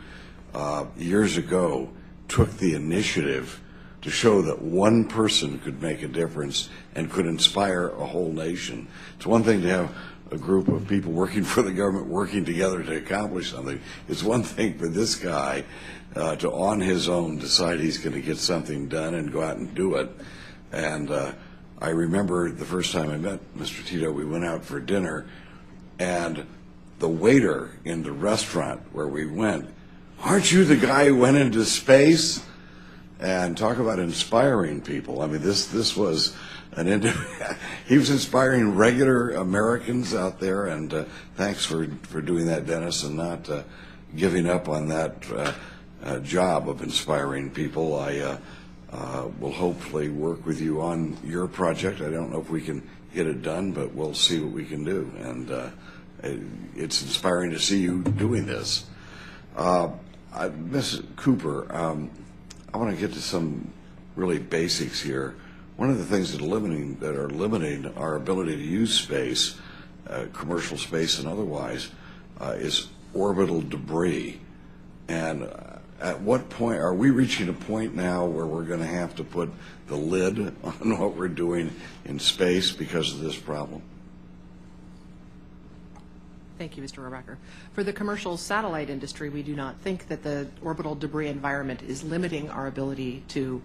years ago took the initiative to show that one person could make a difference and could inspire a whole nation. It's one thing to have a group of people working for the government working together to accomplish something. It's one thing for this guy to on his own decide he's going to get something done and go out and do it. And I remember the first time I met Mr. Tito, we went out for dinner, and the waiter in the restaurant where we went, "Aren't you the guy who went into space?" And talk about inspiring people. I mean, this was he was inspiring regular Americans out there, and thanks for doing that, Dennis, and not giving up on that job of inspiring people. I will hopefully work with you on your project. I don't know if we can get it done, but we'll see what we can do. And it's inspiring to see you doing this. Ms. Cooper, I want to get to some really basics here. One of the things that are limiting our ability to use space, commercial space and otherwise, is orbital debris. And at what point are we reaching a point now where we're going to have to put the lid on what we're doing in space because of this problem? Thank you, Mr. Rohrbacher. For the commercial satellite industry, we do not think that the orbital debris environment is limiting our ability to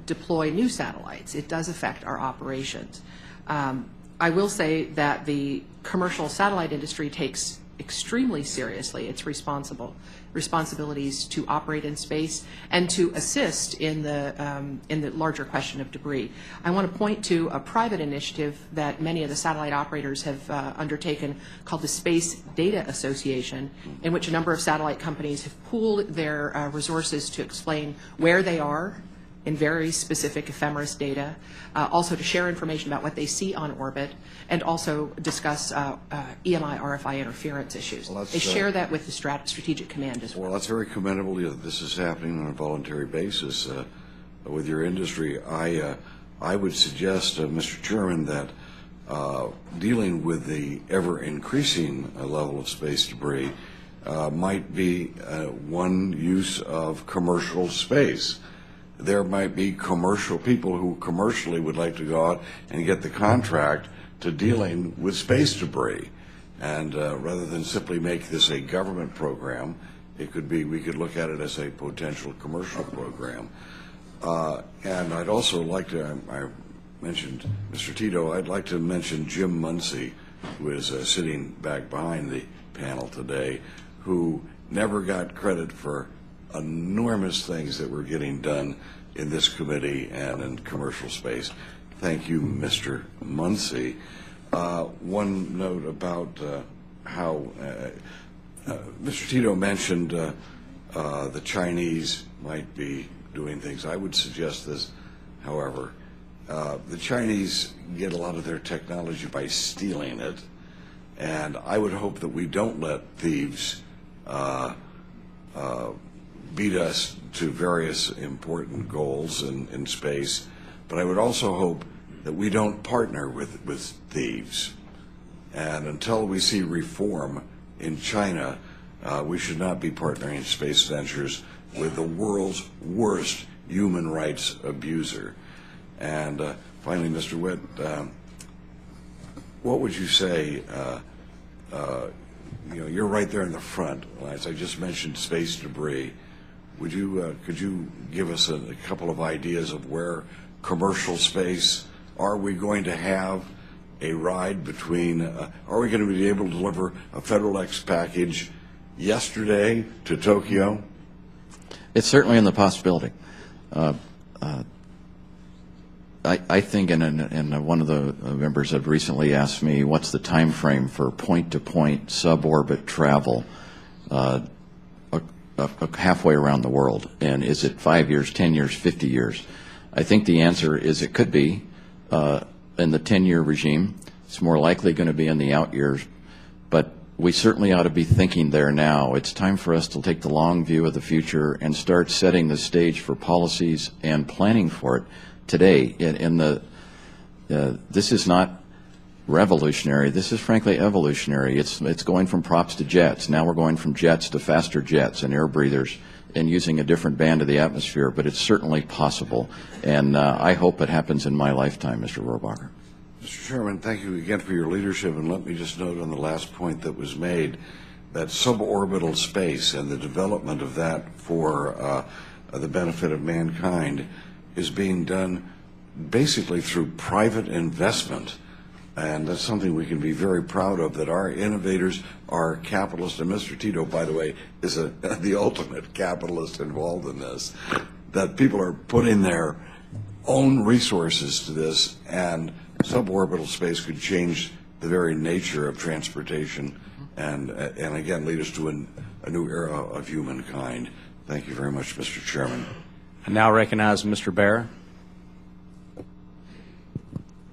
deploy new satellites. It does affect our operations. I will say that the commercial satellite industry takes extremely seriously its responsibilities to operate in space and to assist in the larger question of debris. I want to point to a private initiative that many of the satellite operators have undertaken called the Space Data Association, in which a number of satellite companies have pooled their resources to explain where they are in very specific ephemeris data, also to share information about what they see on orbit, and also discuss EMI, RFI interference issues. Well, they share that with the Strategic Command as well. Well, that's very commendable that this is happening on a voluntary basis with your industry. I would suggest, Mr. Chairman, that dealing with the ever-increasing level of space debris might be one use of commercial space. There might be commercial people who commercially would like to go out and get the contract to dealing with space debris. And rather than simply make this a government program, it could be, we could look at it as a potential commercial program. And I'd also like to, I mentioned Mr. Tito, I'd like to mention Jim Muncie, who is sitting back behind the panel today, who never got credit for enormous things that were getting done in this committee and in commercial space. Thank you, Mr. Muncie. One note about how Mr. Tito mentioned the Chinese might be doing things. I would suggest this however. The Chinese get a lot of their technology by stealing it, and I would hope that we don't let thieves beat us to various important goals in space, but I would also hope that we don't partner with thieves. And until we see reform in China, we should not be partnering in space ventures with the world's worst human rights abuser. And finally, Mr. Witt, what would you say? You're right there in the front. As I just mentioned, space debris. Could you give us a couple of ideas of where commercial space? Are we going to have a ride between? Are we going to be able to deliver a Federal X package yesterday to Tokyo? It's certainly in the possibility. I think, and one of the members have recently asked me, what's the time frame for point-to-point suborbit travel halfway around the world? And is it 5 years, 10 years, 50 years? I think the answer is it could be in the 10-year regime. It's more likely going to be in the out years, but we certainly ought to be thinking there now. It's time for us to take the long view of the future and start setting the stage for policies and planning for it today. This is not revolutionary. This is frankly evolutionary. It's going from props to jets. Now we're going from jets to faster jets and air breathers and using a different band of the atmosphere, but it's certainly possible. And I hope it happens in my lifetime, Mr. Rohrabacher. Mr. Chairman, thank you again for your leadership, and let me just note on the last point that was made that suborbital space and the development of that for the benefit of mankind is being done basically through private investment, and that's something we can be very proud of, that our innovators are capitalists, and Mr. Tito, by the way, is the ultimate capitalist involved in this, that people are putting their own resources to this, and suborbital space could change the very nature of transportation and again lead us to a new era of humankind. Thank you very much, Mr. Chairman. I now recognize Mr. Bear.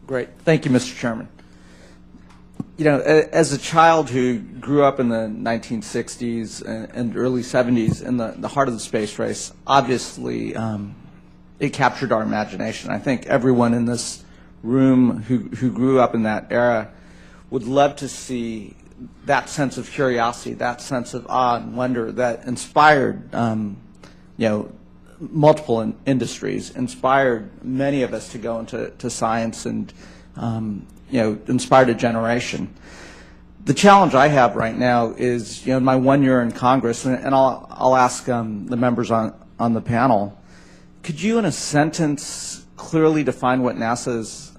Great. Thank you, Mr. Chairman. You know, as a child who grew up in the 1960s and early 70s in the heart of the space race, obviously it captured our imagination. I think everyone in this room who grew up in that era would love to see that sense of curiosity, that sense of awe and wonder that inspired, multiple industries, inspired many of us to go into science and, inspired a generation. The challenge I have right now is, my 1 year in Congress, and I'll ask the members on the panel, could you in a sentence clearly define what NASA's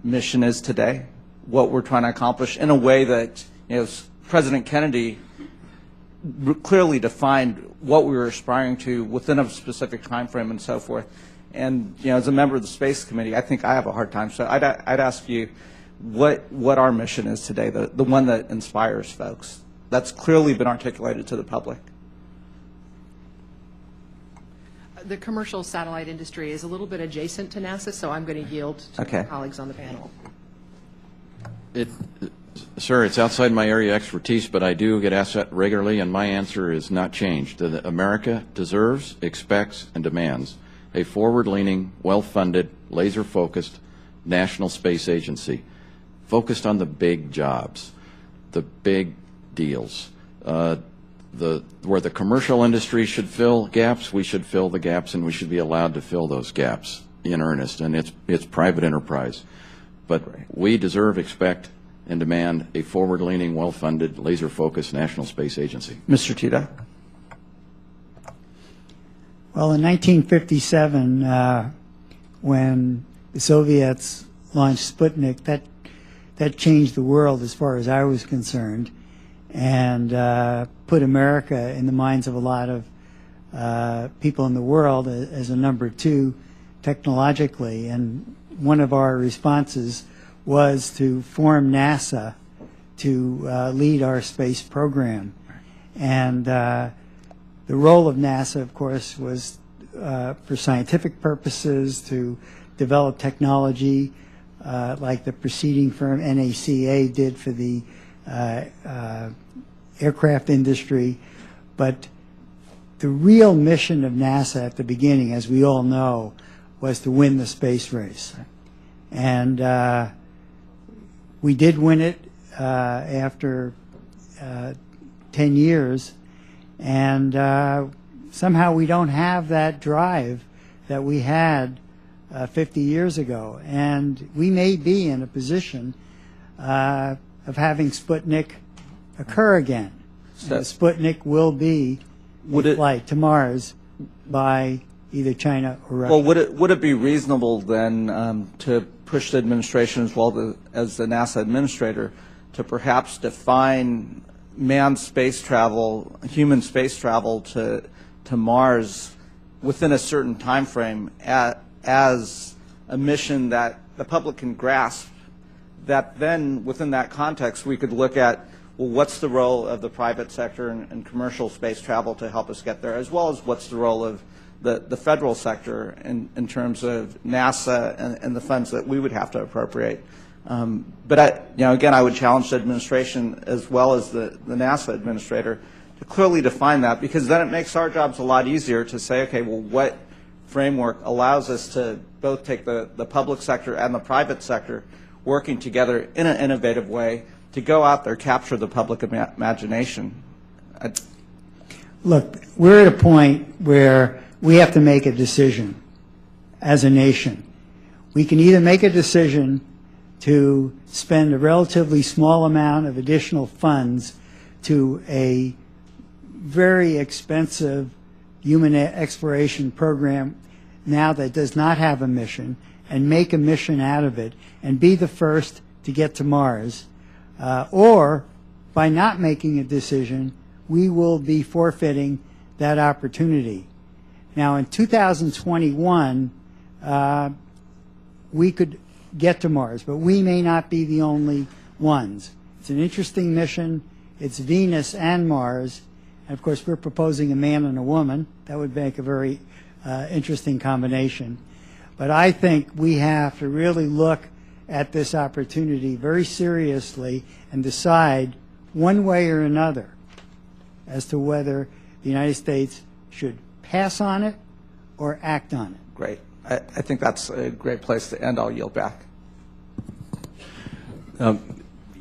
mission is today, what we're trying to accomplish in a way that, President Kennedy clearly defined what we were aspiring to within a specific time frame and so forth. And, as a member of the Space Committee, I think I have a hard time. So I'd ask you what our mission is today, the one that inspires folks, that's clearly been articulated to the public. The commercial satellite industry is a little bit adjacent to NASA, so I'm going to yield to my colleagues on the panel. Sir, it's outside my area of expertise, but I do get asked that regularly, and my answer is not changed. That America deserves, expects, and demands a forward-leaning, well-funded, laser-focused national space agency focused on the big jobs, the big deals. Where the commercial industry should fill gaps, we should fill the gaps, and we should be allowed to fill those gaps in earnest. And it's private enterprise. But we deserve, expect, and demand a forward-leaning, well-funded, laser-focused national space agency. Mr. Tito. Well, in 1957, when the Soviets launched Sputnik, that changed the world as far as I was concerned, and put America in the minds of a lot of people in the world as a number two technologically. And one of our responses was to form NASA to lead our space program. And the role of NASA, of course, was for scientific purposes, to develop technology like the preceding firm NACA did for the aircraft industry. But the real mission of NASA at the beginning, as we all know, was to win the space race. And we did win it after 10 years. And somehow we don't have that drive that we had 50 years ago. And we may be in a position of having Sputnik occur again. Sputnik will be a flight to Mars by either China or Russia. Well, would it be reasonable then to push the administration as well as the NASA administrator to perhaps define manned space travel, human space travel to Mars within a certain time frame as a mission that the public can grasp, that then within that context we could look at, well, what's the role of the private sector and commercial space travel to help us get there, as well as what's the role of the federal sector in terms of NASA and the funds that we would have to appropriate. But again, I would challenge the administration as well as the NASA administrator to clearly define that, because then it makes our jobs a lot easier to say, okay, well, what framework allows us to both take the public sector and the private sector working together in an innovative way to go out there, capture the public imagination. Look, we're at a point where we have to make a decision as a nation. We can either make a decision to spend a relatively small amount of additional funds to a very expensive human exploration program now that does not have a mission, and make a mission out of it and be the first to get to Mars, or by not making a decision, we will be forfeiting that opportunity. Now, in 2021, we could get to Mars, but we may not be the only ones. It's an interesting mission. It's Venus and Mars. And, of course, we're proposing a man and a woman. That would make a very interesting combination. But I think we have to really look at this opportunity very seriously and decide one way or another as to whether the United States should pass on it or act on it. Great. I think that's a great place to end. I'll yield back.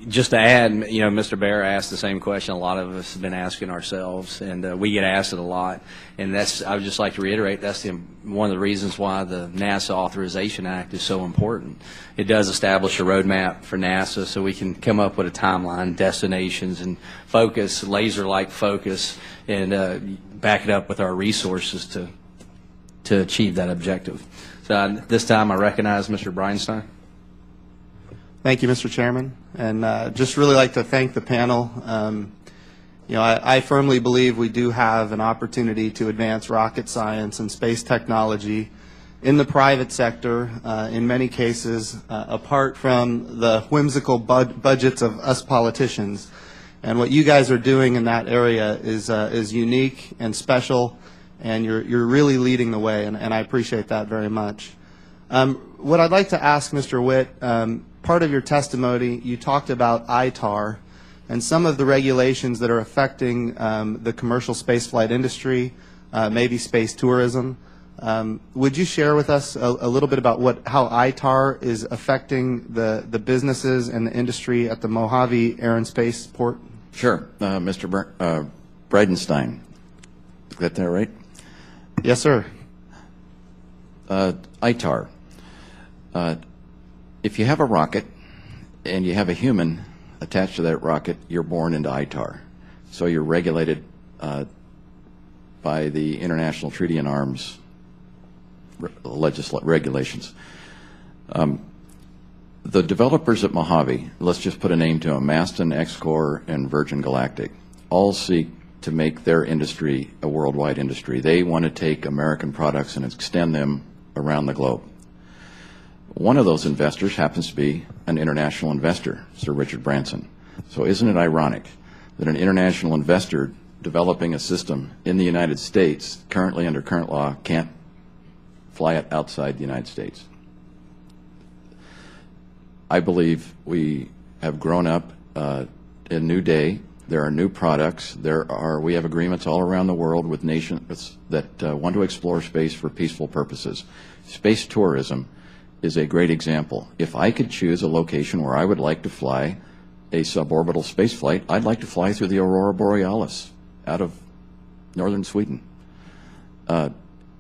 Just to add, Mr. Bear asked the same question a lot of us have been asking ourselves, and we get asked it a lot. And I would just like to reiterate, that's one of the reasons why the NASA Authorization Act is so important. It does establish a roadmap for NASA so we can come up with a timeline, destinations, and focus, laser-like focus, and back it up with our resources to achieve that objective. So this time I recognize Mr. Bridenstine. Thank you, Mr. Chairman, and just really like to thank the panel. I firmly believe we do have an opportunity to advance rocket science and space technology in the private sector, in many cases, apart from the whimsical budgets of us politicians. And what you guys are doing in that area is unique and special, and you're really leading the way, and I appreciate that very much. What I'd like to ask Mr. Witt, part of your testimony, you talked about ITAR and some of the regulations that are affecting the commercial spaceflight industry, maybe space tourism. Would you share with us a little bit about how ITAR is affecting the businesses and the industry at the Mojave Air and Space Port? Sure. Mr. Bridenstine. Got that right? Yes, sir. ITAR. If you have a rocket and you have a human attached to that rocket, you're born into ITAR. So you're regulated by the International Treaty on Arms regulations. The developers at Mojave, let's just put a name to them, Maston, Xcor, and Virgin Galactic, all seek to make their industry a worldwide industry. They want to take American products and extend them around the globe. One of those investors happens to be an international investor, Sir Richard Branson. So isn't it ironic that an international investor developing a system in the United States, currently under current law, can't fly it outside the United States? I believe we have grown up in a new day. There are new products. We have agreements all around the world with nations that want to explore space for peaceful purposes. Space tourism is a great example. If I could choose a location where I would like to fly a suborbital space flight, I'd like to fly through the Aurora Borealis out of northern Sweden.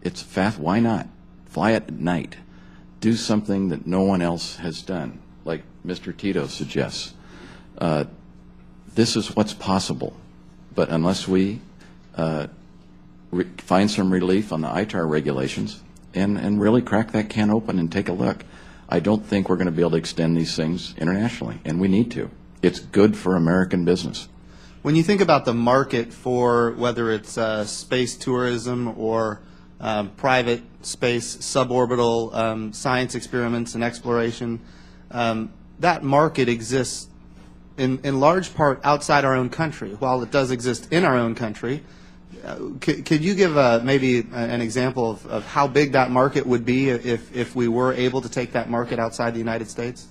It's fast. Why not? Fly at night. Do something that no one else has done, like Mr. Tito suggests. This is what's possible. But unless we find some relief on the ITAR regulations and really crack that can open and take a look, I don't think we're going to be able to extend these things internationally, and we need to. It's good for American business. When you think about the market for whether it's space tourism or private space suborbital science experiments and exploration, that market exists in large part outside our own country. While it does exist in our own country, could you give maybe an example of how big that market would be if we were able to take that market outside the United States?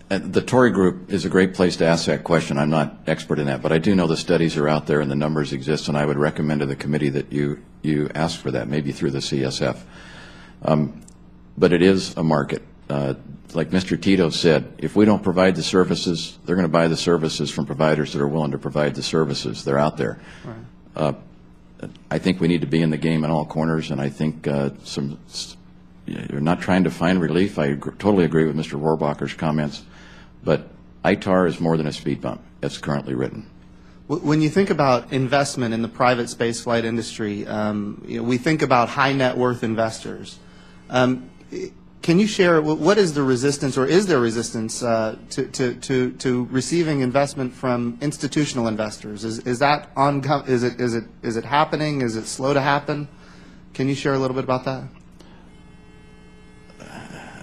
The Tory group is a great place to ask that question. I'm not expert in that, but I do know the studies are out there and the numbers exist, and I would recommend to the committee that you ask for that, maybe through the CSF. But it is a market. Like Mr. Tito said, if we don't provide the services, they're going to buy the services from providers that are willing to provide the services. They're out there. Right. I think we need to be in the game in all corners, and I think you're not trying to find relief. I totally agree with Mr. Rohrbacher's comments, but ITAR is more than a speed bump. It's currently written. When you think about investment in the private spaceflight industry, we think about high net worth investors. Can you share what is the resistance, or is there resistance to receiving investment from institutional investors? Is that is it happening? Is it slow to happen? Can you share a little bit about that?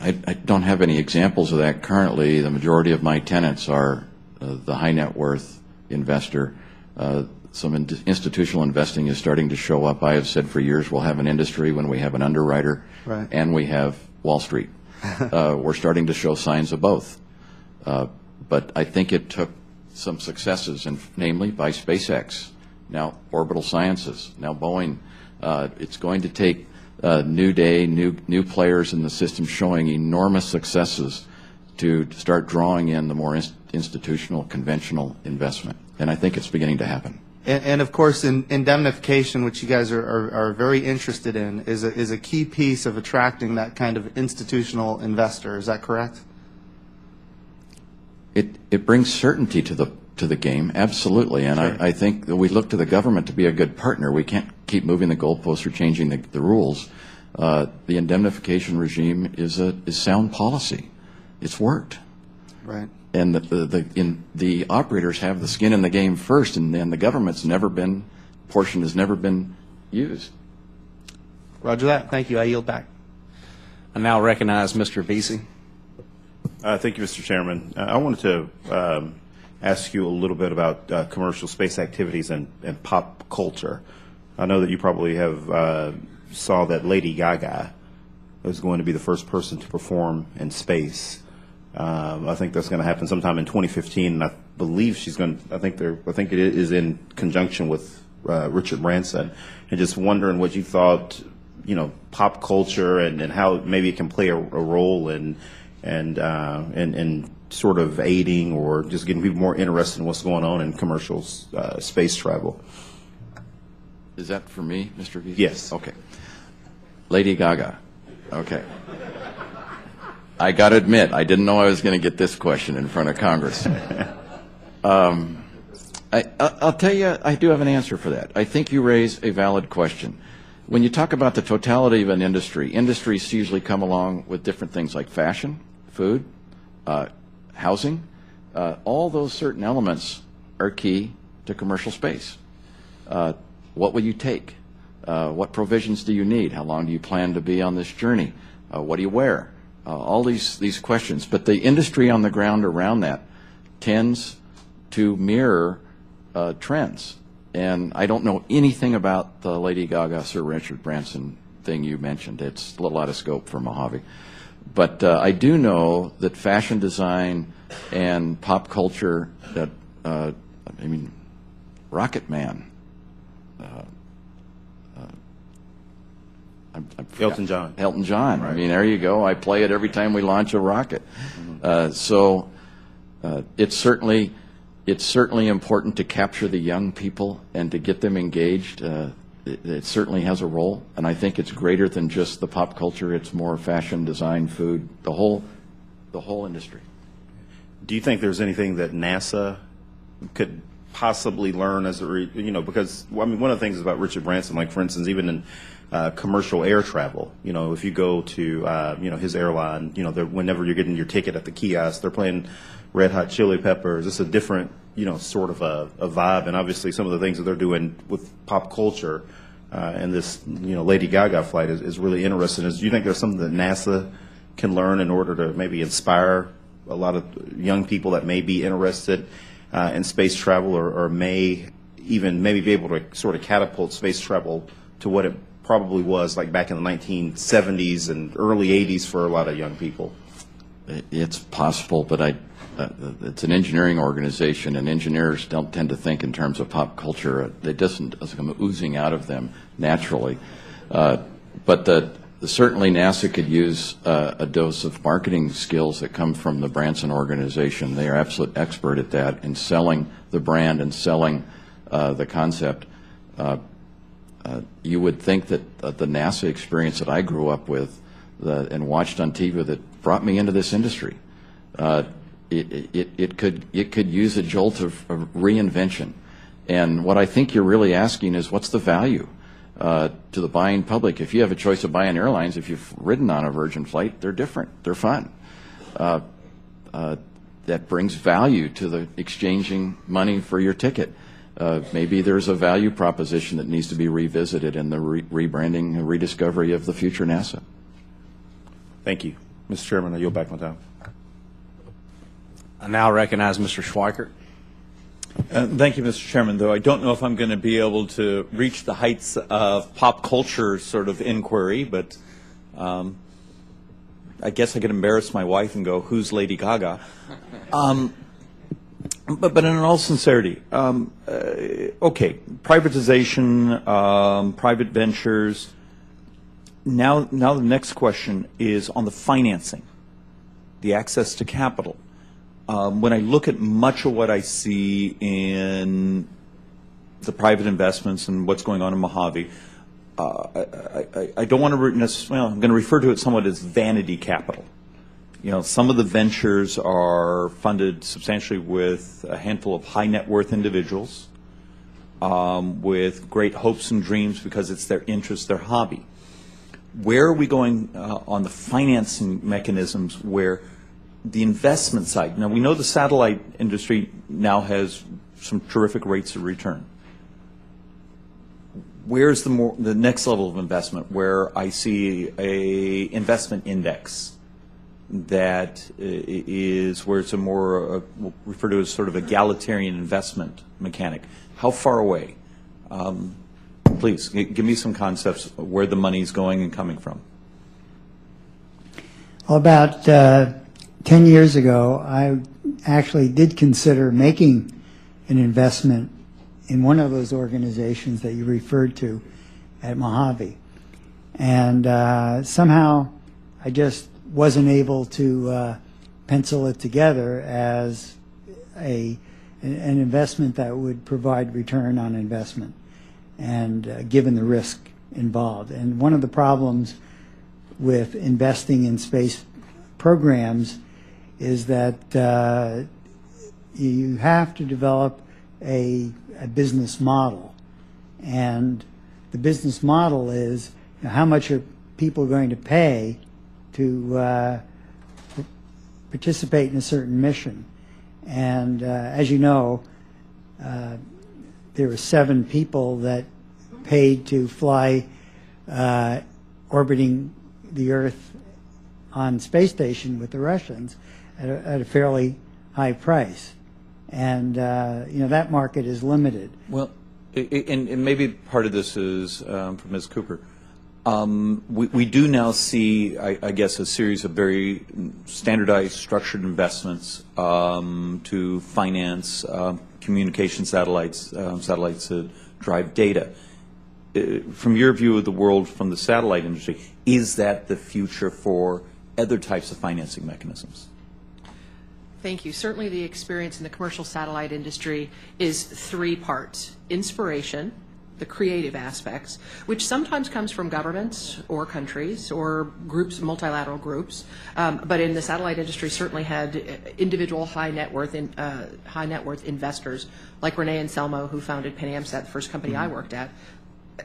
I don't have any examples of that currently. The majority of my tenants are the high net worth investor. Some institutional investing is starting to show up. I have said for years we'll have an industry when we have an underwriter, right, and we have Wall Street. We're starting to show signs of both. But I think it took some successes, namely by SpaceX, now Orbital Sciences, now Boeing. It's going to take new players in the system showing enormous successes to start drawing in the more institutional, conventional investment. And I think it's beginning to happen. And of course, indemnification, which you guys are very interested in, is a key piece of attracting that kind of institutional investor. Is that correct? It brings certainty to the game, absolutely. And sure. I think that we look to the government to be a good partner. We can't keep moving the goalposts or changing the rules. The indemnification regime is sound policy. It's worked. Right. And the operators have the skin in the game first, and then the government's portion has never been used. Roger that. Thank you. I yield back. I now recognize Mr. Vesey. Thank you, Mr. Chairman. I wanted to ask you a little bit about commercial space activities and pop culture. I know that you probably have saw that Lady Gaga is going to be the first person to perform in space. I think that's going to happen sometime in 2015, and I believe she's going to. I think it is in conjunction with Richard Branson. And just wondering what you thought, pop culture and how maybe it can play a role in sort of aiding or just getting people more interested in what's going on in commercial space travel. Is that for me, Mr. Vesey? Yes. Okay. Lady Gaga. Okay. I got to admit, I didn't know I was going to get this question in front of Congress. I'll tell you, I do have an answer for that. I think you raise a valid question. When you talk about the totality of an industry, industries usually come along with different things like fashion, food, housing. All those certain elements are key to commercial space. What will you take? What provisions do you need? How long do you plan to be on this journey? What do you wear? All these questions. But the industry on the ground around that tends to mirror trends. And I don't know anything about the Lady Gaga, Sir Richard Branson thing you mentioned. It's a little out of scope for Mojave. But I do know that fashion design and pop culture, that Rocket Man. Elton John. Elton John. Right. I mean, there you go. I play it every time we launch a rocket. It's certainly important to capture the young people and to get them engaged. It certainly has a role, and I think it's greater than just the pop culture. It's more fashion, design, food, the whole industry. Do you think there's anything that NASA could possibly learn as because one of the things about Richard Branson, like for instance, even in commercial air travel, if you go to his airline, whenever you're getting your ticket at the kiosk, they're playing Red Hot Chili Peppers. It's a different sort of a vibe, and obviously some of the things that they're doing with pop culture and this Lady Gaga flight is really interesting. Do you think there's something that NASA can learn in order to maybe inspire a lot of young people that may be interested in space travel, or may even maybe be able to sort of catapult space travel to what it probably was like back in the 1970s and early 80s for a lot of young people? It's possible, but it's an engineering organization, and engineers don't tend to think in terms of pop culture. It doesn't come oozing out of them naturally. But certainly NASA could use a dose of marketing skills that come from the Branson organization. They are absolute expert at that, in selling the brand and selling the concept. You would think that the NASA experience that I grew up with and watched on TV that brought me into this industry, it could use a jolt of reinvention. And what I think you're really asking is, what's the value to the buying public? If you have a choice of buying airlines, if you've ridden on a Virgin flight, they're different. They're fun. That brings value to the exchanging money for your ticket. Maybe there's a value proposition that needs to be revisited in the rebranding and rediscovery of the future NASA. Thank you. Mr. Chairman, I yield back my time. I now recognize Mr. Schweikert. Thank you, Mr. Chairman, though I don't know if I'm going to be able to reach the heights of pop culture sort of inquiry, but I guess I could embarrass my wife and go, who's Lady Gaga? But in all sincerity, okay, privatization, private ventures. Now the next question is on the financing, the access to capital. When I look at much of what I see in the private investments and what's going on in Mojave, I don't want to I'm going to refer to it somewhat as vanity capital. Some of the ventures are funded substantially with a handful of high net worth individuals with great hopes and dreams because it's their interest, their hobby. Where are we going on the financing mechanisms where the investment side? Now, we know the satellite industry now has some terrific rates of return. Where's the next level of investment where I see a investment index that is where it's a more, we'll refer to as sort of egalitarian investment mechanic? How far away? Please, give me some concepts of where the money's going and coming from. Well, about 10 years ago, I actually did consider making an investment in one of those organizations that you referred to at Mojave. And somehow I just wasn't able to pencil it together as an investment that would provide return on investment, and given the risk involved. And one of the problems with investing in space programs is that you have to develop a business model. And the business model is, how much are people going to pay to participate in a certain mission? And as you know, there were 7 people that paid to fly orbiting the Earth on space station with the Russians at a fairly high price. And that market is limited. Well, and maybe part of this is from Ms. Cooper. We do now see, I guess, a series of very standardized, structured investments to finance communication satellites, satellites that drive data. From your view of the world, from the satellite industry, is that the future for other types of financing mechanisms? Thank you. Certainly the experience in the commercial satellite industry is three parts: inspiration, the creative aspects, which sometimes comes from governments or countries or groups, multilateral groups, but in the satellite industry certainly had individual high net worth investors like Renee and Selmo, who founded PanAmSat, the first company I worked at.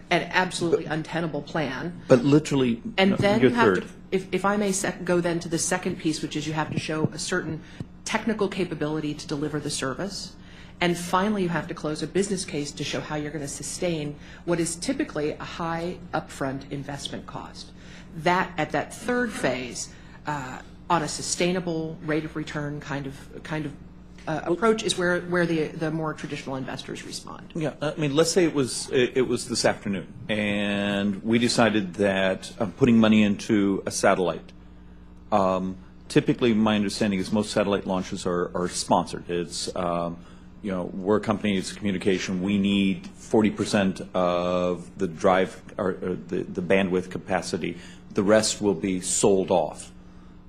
An absolutely untenable plan. But literally, and then you have third. to, if I may go then to the second piece, which is you have to show a certain technical capability to deliver the service. And finally, you have to close a business case to show how you're going to sustain what is typically a high upfront investment cost. That, at that third phase, on a sustainable rate of return kind of approach is where the more traditional investors respond. Yeah, I mean, let's say it was this afternoon, and we decided that putting money into a satellite. Typically, my understanding is most satellite launches are sponsored. It's we're a company, it's communication. We need 40% of the drive or the bandwidth capacity. The rest will be sold off.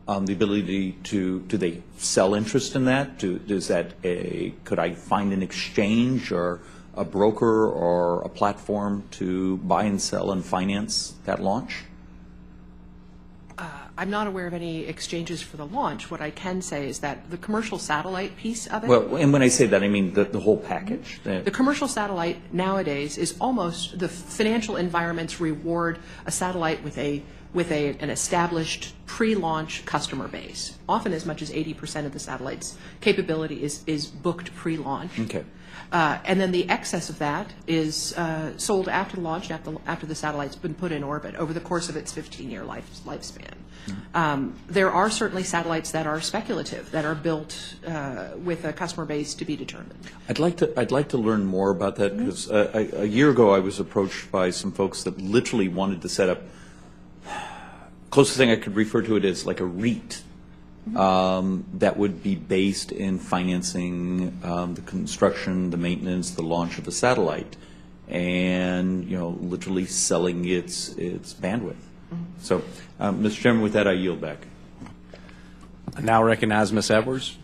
The ability do they sell interest in that? Could I find an exchange or a broker or a platform to buy and sell and finance that launch? I'm not aware of any exchanges for the launch. What I can say is that the commercial satellite piece of it. Well, and when I say that, I mean the whole package. The commercial satellite nowadays is almost, the financial environments reward a satellite with an established pre-launch customer base. Often as much as 80% of the satellite's capability is booked pre-launch. Okay. And then the excess of that is sold after the launch, after the satellite's been put in orbit over the course of its 15-year lifespan. Mm-hmm. There are certainly satellites that are speculative, that are built with a customer base to be determined. I'd like to learn more about that, because a year ago I was approached by some folks that literally wanted to set up. Closest thing I could refer to it as like a REIT. That would be based in financing the construction, the maintenance, the launch of the satellite, and literally selling its bandwidth. Mm-hmm. So, Mr. Chairman, with that, I yield back. I now recognize Ms. Edwards.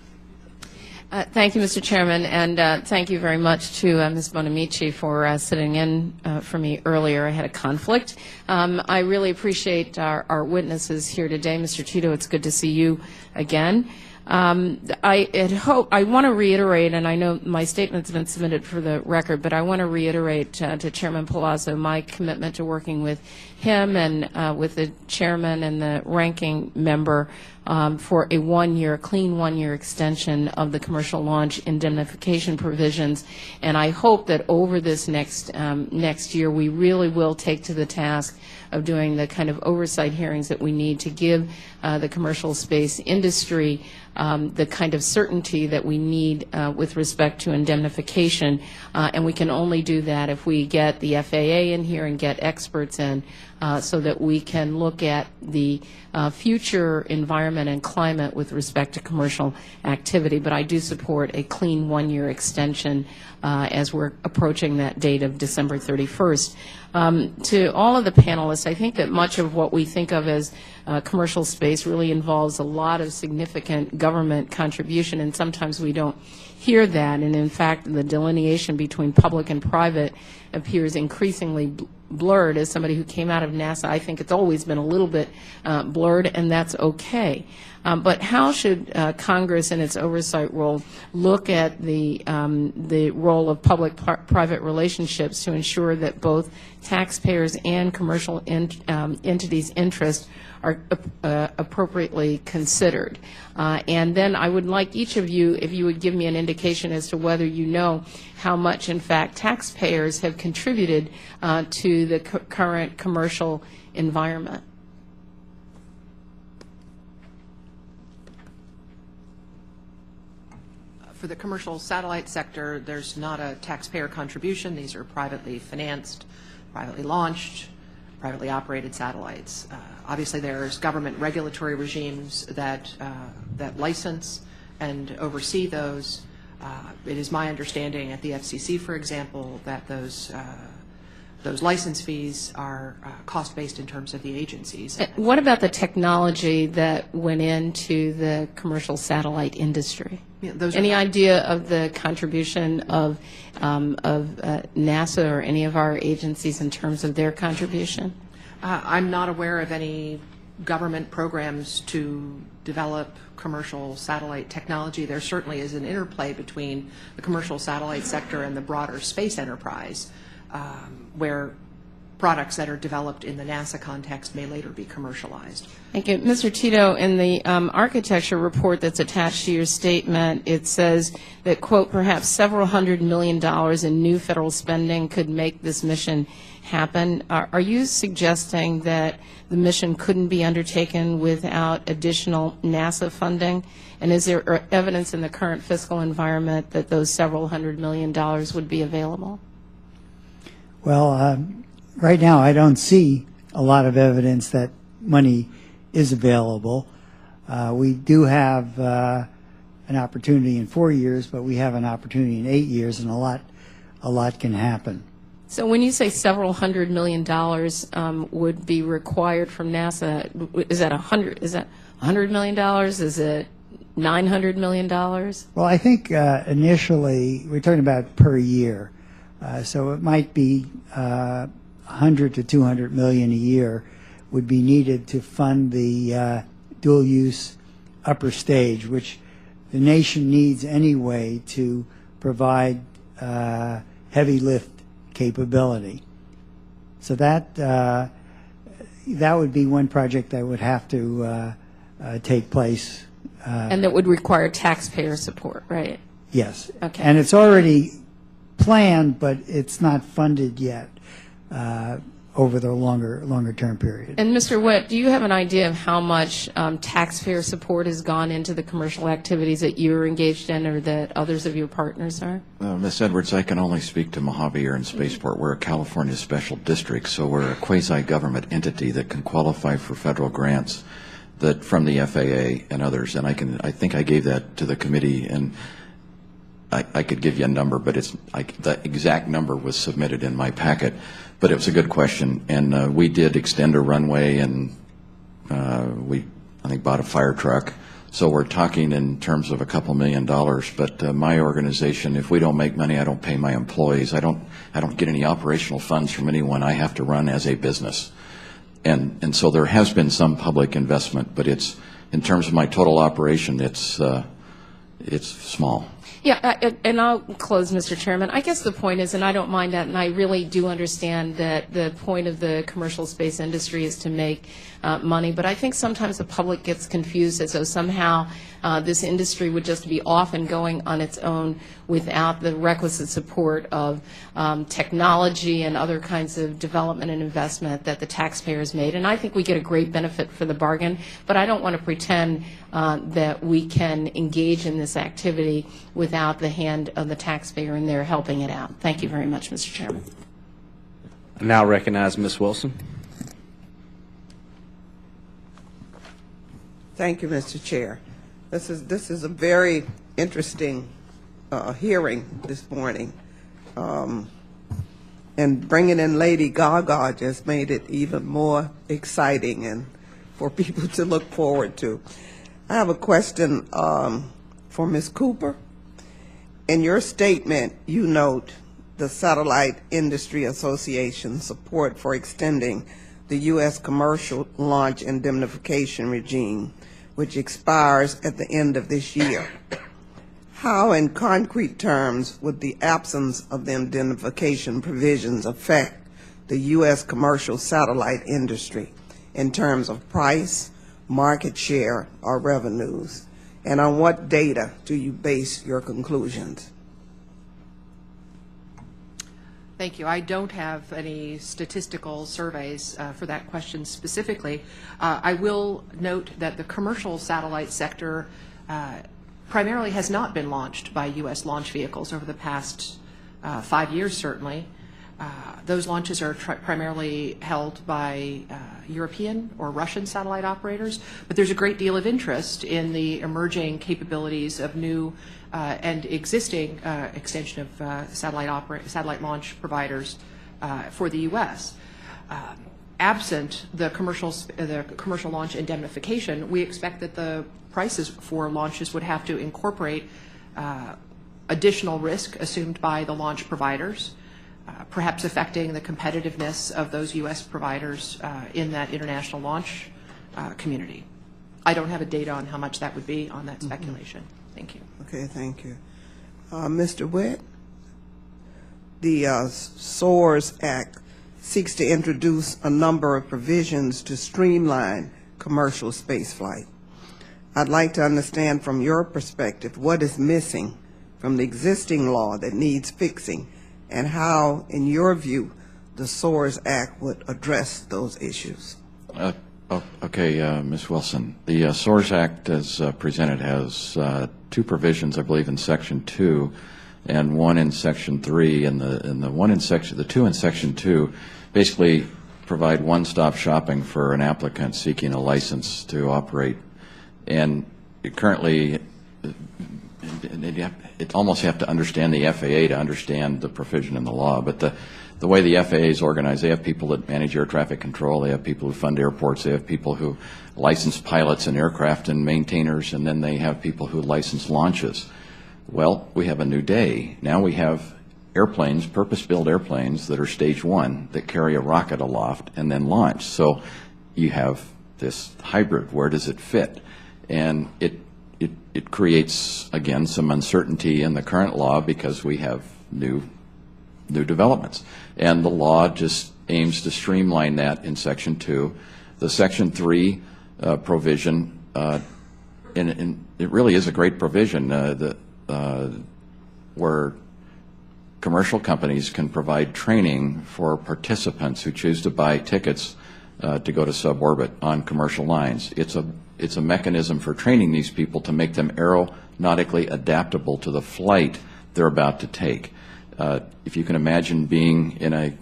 Thank you, Mr. Chairman, and thank you very much to Ms. Bonamici for sitting in for me earlier. I had a conflict. I really appreciate our witnesses here today. Mr. Tito, it's good to see you again. I want to reiterate, and I know my statement's been submitted for the record, but I want to reiterate to Chairman Palazzo my commitment to working with him and with the chairman and the ranking member for a clean one-year extension of the commercial launch indemnification provisions. And I hope that over this next year we really will take to the task of doing the kind of oversight hearings that we need to give the commercial space industry the kind of certainty that we need with respect to indemnification. And we can only do that if we get the FAA in here and get experts in so that we can look at the future environment and climate with respect to commercial activity. But I do support a clean one-year extension as we're approaching that date of December 31st. To all of the panelists, I think that much of what we think of as commercial space really involves a lot of significant government contribution, and sometimes we don't hear that. And in fact, the delineation between public and private appears increasingly blurred. As somebody who came out of NASA, I think it's always been a little bit blurred, and that's okay. But how should Congress in its oversight role look at the role of public-private relationships to ensure that both taxpayers and commercial entities' interests are appropriately considered? And then I would like each of you, if you would give me an indication as to whether you know how much, in fact, taxpayers have contributed to the current commercial environment. For the commercial satellite sector, there's not a taxpayer contribution. These are privately financed, privately launched, privately operated satellites. Obviously, there's government regulatory regimes that license and oversee those. It is my understanding at the FCC, for example, that those license fees are cost-based in terms of the agencies. What about the technology that went into the commercial satellite industry? Yeah, any idea of the contribution of NASA or any of our agencies in terms of their contribution? I'm not aware of any government programs to develop commercial satellite technology. There certainly is an interplay between the commercial satellite sector and the broader space enterprise, where products that are developed in the NASA context may later be commercialized. Thank you. Mr. Tito, in the architecture report that's attached to your statement, it says that, quote, perhaps several $100 million in new federal spending could make this mission happen. Are you suggesting that the mission couldn't be undertaken without additional NASA funding? And is there evidence in the current fiscal environment that those several $100 million would be available? Well, right now I don't see a lot of evidence that money is available. We do have an opportunity in 4 years, but we have an opportunity in 8 years, and a lot can happen. So when you say several $100 million would be required from NASA, is that $100 million? Is it $900 million? Well, I think initially we're talking about per year, so it might be 100 to 200 million a year would be needed to fund the dual-use upper stage, which the nation needs anyway to provide heavy lift capability. So that would be one project that would have to take place. And that would require taxpayer support, right? Yes. Okay. And it's already planned, but it's not funded yet over the longer term period. And Mr. Witt, do you have an idea of how much taxpayer support has gone into the commercial activities that you're engaged in or that others of your partners are? Ms. Edwards, I can only speak to Mojave Air and Spaceport. We're a California special district, so we're a quasi-government entity that can qualify for federal grants that from the FAA and others. And I think I gave that to the committee, and I could give you a number, but the exact number was submitted in my packet. But it was a good question, and we did extend a runway, and we, I think, bought a fire truck. So we're talking in terms of a couple $1 million. But my organization, if we don't make money, I don't pay my employees. I don't get any operational funds from anyone. I have to run as a business, and so there has been some public investment, but it's in terms of my total operation, it's small. Yeah, and I'll close, Mr. Chairman. I guess the point is, and I don't mind that, and I really do understand that the point of the commercial space industry is to make money, but I think sometimes the public gets confused as though somehow this industry would just be off and going on its own without the requisite support of technology and other kinds of development and investment that the taxpayers made. And I think we get a great benefit for the bargain, but I don't want to pretend that we can engage in this activity without the hand of the taxpayer in there helping it out. Thank you very much, Mr. Chairman. I now recognize Ms. Wilson. Thank you, Mr. Chair. This is a very interesting hearing this morning. And bringing in Lady Gaga just made it even more exciting and for people to look forward to. I have a question for Ms. Cooper. In your statement, you note the Satellite Industry Association support for extending the U.S. commercial launch indemnification regime, which expires at the end of this year. How, in concrete terms, would the absence of the indemnification provisions affect the U.S. commercial satellite industry in terms of price, market share, or revenues? And on what data do you base your conclusions? Thank you. I don't have any statistical surveys for that question specifically. I will note that the commercial satellite sector primarily has not been launched by U.S. launch vehicles over the past 5 years, certainly. Those launches are primarily held by European or Russian satellite operators, but there's a great deal of interest in the emerging capabilities of new and existing extension of satellite launch providers for the U.S. Absent the commercial launch indemnification, we expect that the prices for launches would have to incorporate additional risk assumed by the launch providers, perhaps affecting the competitiveness of those U.S. providers in that international launch community. I don't have a data on how much that would be on that speculation. Thank you. Okay, thank you. Mr. Witt, the SOARS Act seeks to introduce a number of provisions to streamline commercial spaceflight. I'd like to understand from your perspective what is missing from the existing law that needs fixing, and how, in your view, the SOARS Act would address those issues. Okay, Ms. Wilson. The SOARS Act, as presented, has two provisions, I believe, in Section 2 and one in Section 3. And the two in Section 2 basically provide one-stop shopping for an applicant seeking a license to operate. And currently, it almost have to understand the FAA to understand the provision in the law. But the way the FAA is organized, they have people that manage air traffic control, they have people who fund airports, they have people who license pilots and aircraft and maintainers, and then they have people who license launches. Well, we have a new day. Now we have airplanes, purpose-built airplanes that are stage one that carry a rocket aloft and then launch. So you have this hybrid. Where does it fit? And it creates, again, some uncertainty in the current law because we have new developments. And the law just aims to streamline that in Section 2. The Section 3 provision, and it really is a great provision, where commercial companies can provide training for participants who choose to buy tickets to go to suborbit on commercial lines. It's a mechanism for training these people to make them aeronautically adaptable to the flight they're about to take. If you can imagine being in a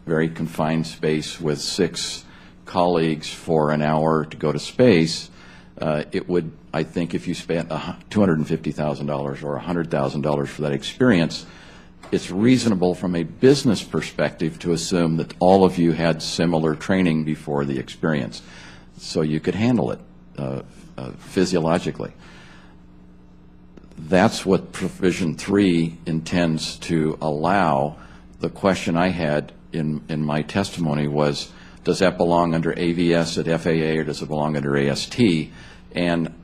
very confined space with 6 colleagues for an hour to go to space, it would, I think, if you spent $250,000 or $100,000 for that experience, it's reasonable from a business perspective to assume that all of you had similar training before the experience, so you could handle it physiologically. That's what Provision 3 intends to allow. The question I had in my testimony was, does that belong under AVS at FAA or does it belong under AST? And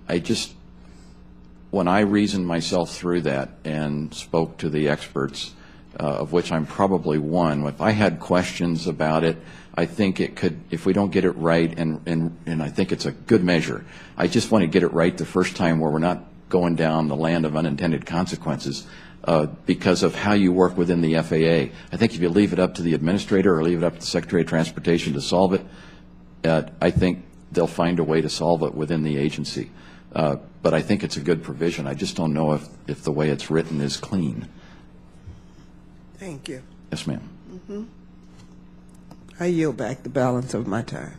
when I reasoned myself through that and spoke to the experts, of which I'm probably one, if I had questions about it, I think it could, if we don't get it right, and I think it's a good measure, I just want to get it right the first time where we're not going down the land of unintended consequences because of how you work within the FAA. I think if you leave it up to the administrator or leave it up to the Secretary of Transportation to solve it, I think they'll find a way to solve it within the agency. But I think it's a good provision. I just don't know if the way it's written is clean. Thank you. Yes, ma'am. Mm-hmm. I yield back the balance of my time.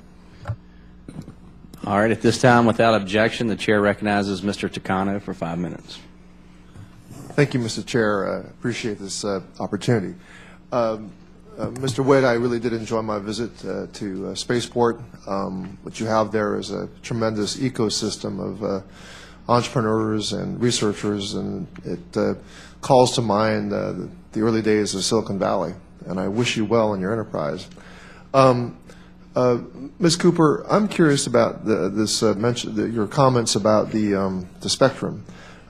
All right. At this time, without objection, the chair recognizes Mr. Takano for 5 minutes. Thank you, Mr. Chair. I appreciate this opportunity. Mr. Witt, I really did enjoy my visit to Spaceport. What you have there is a tremendous ecosystem of entrepreneurs and researchers, and it calls to mind the early days of Silicon Valley, and I wish you well in your enterprise. Ms. Cooper, I'm curious about your comments about the spectrum.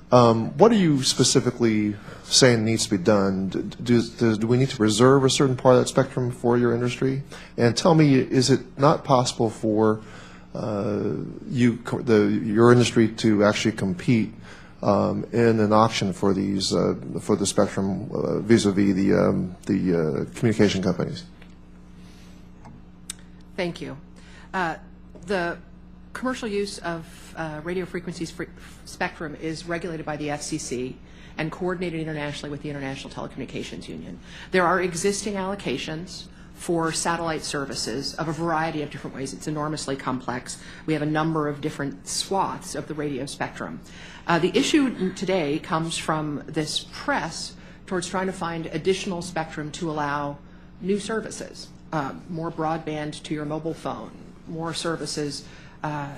What are you specifically saying needs to be done? Do we need to reserve a certain part of that spectrum for your industry? And tell me, is it not possible for your industry to actually compete in an auction for the spectrum vis-a-vis the communication companies? Thank you. Commercial use of radio frequencies spectrum is regulated by the FCC and coordinated internationally with the International Telecommunications Union. There are existing allocations for satellite services of a variety of different ways. It's enormously complex. We have a number of different swaths of the radio spectrum. The issue today comes from this press towards trying to find additional spectrum to allow new services, more broadband to your mobile phone, more services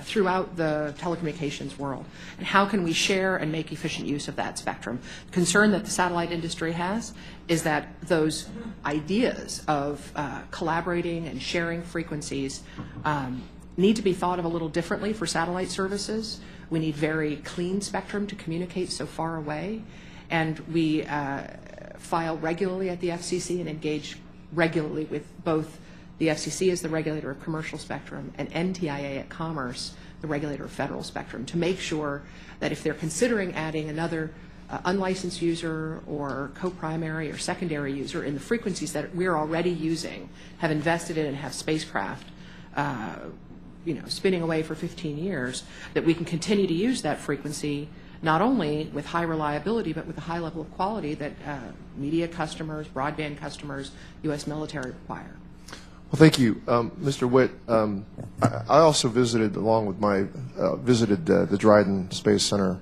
throughout the telecommunications world. And how can we share and make efficient use of that spectrum? The concern that the satellite industry has is that those ideas of collaborating and sharing frequencies need to be thought of a little differently for satellite services. We need very clean spectrum to communicate so far away. And we file regularly at the FCC and engage regularly with both the FCC as the regulator of commercial spectrum and NTIA at Commerce, the regulator of federal spectrum, to make sure that if they're considering adding another unlicensed user or co-primary or secondary user in the frequencies that we're already using, have invested in and have spacecraft spinning away for 15 years, that we can continue to use that frequency not only with high reliability but with a high level of quality that media customers, broadband customers, U.S. military require. Well, thank you, Mr. Witt. I also visited, visited the Dryden Space Center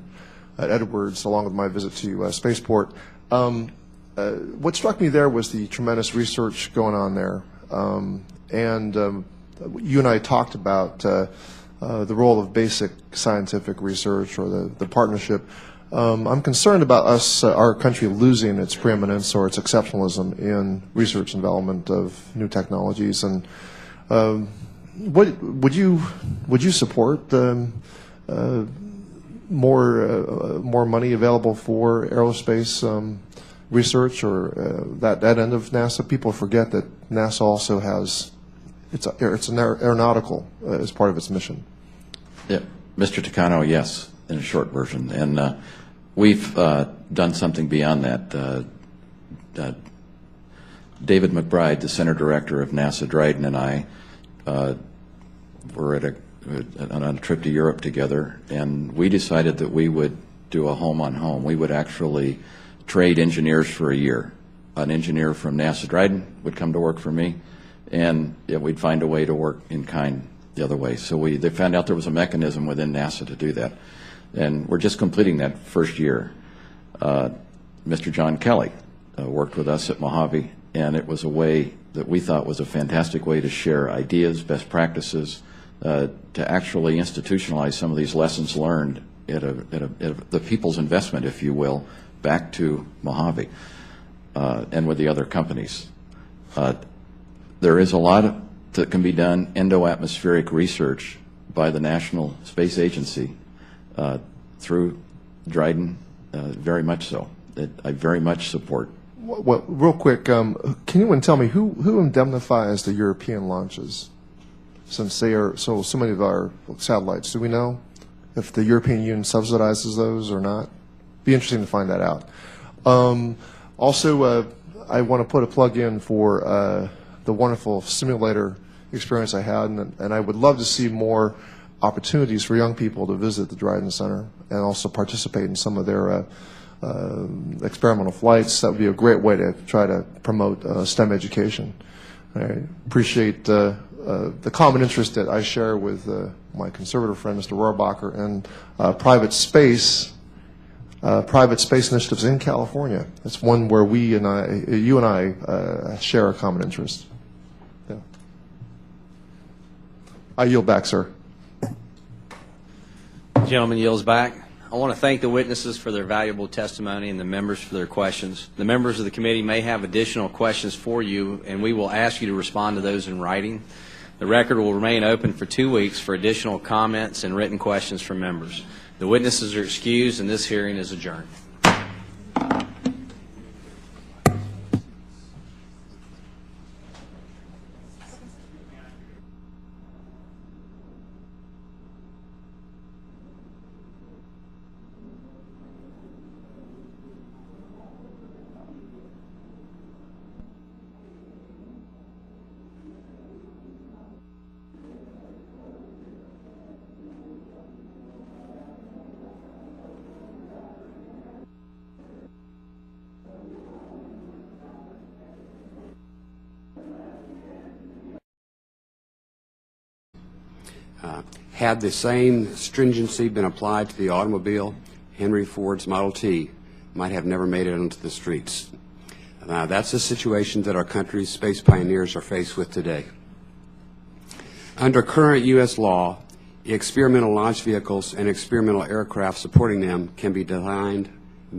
at Edwards, along with my visit to Spaceport. What struck me there was the tremendous research going on there, and you and I talked about the role of basic scientific research or the partnership. I'm concerned about our country losing its preeminence or its exceptionalism in research and development of new technologies. And would you support more money available for aerospace research or that end of NASA? People forget that NASA also has it's an aeronautical as part of its mission. Yeah, Mr. Takano, yes, in a short version, and we've done something beyond that. David McBride, the center director of NASA Dryden, and I were on a trip to Europe together, and we decided that we would do a home-on-home. We would actually trade engineers for a year. An engineer from NASA Dryden would come to work for me, and we'd find a way to work in kind the other way. So they found out there was a mechanism within NASA to do that. And we're just completing that first year. Mr. John Kelly worked with us at Mojave, and it was a way that we thought was a fantastic way to share ideas, best practices, to actually institutionalize some of these lessons learned at the people's investment, if you will, back to Mojave and with the other companies. There is a lot that can be done, endo-atmospheric research by the National Space Agency through Dryden, very much so. I very much support. Well, real quick, can anyone tell me who indemnifies the European launches, since they are so many of our satellites? Do we know if the European Union subsidizes those or not? Be interesting to find that out. Also, I want to put a plug in for the wonderful simulator experience I had, and I would love to see more opportunities for young people to visit the Dryden Center and also participate in some of their experimental flights. That would be a great way to try to promote STEM education. I appreciate the common interest that I share with my conservative friend, Mr. Rohrabacher, and private space initiatives in California. It's one where you and I share a common interest. Yeah. I yield back, sir. Gentleman yields back. I want to thank the witnesses for their valuable testimony and the members for their questions. The members of the committee may have additional questions for you, and we will ask you to respond to those in writing. The record will remain open for 2 weeks for additional comments and written questions from members. The witnesses are excused, and this hearing is adjourned. Had the same stringency been applied to the automobile, Henry Ford's Model T might have never made it onto the streets. That's the situation that our country's space pioneers are faced with today. Under current U.S. law, experimental launch vehicles and experimental aircraft supporting them can be designed,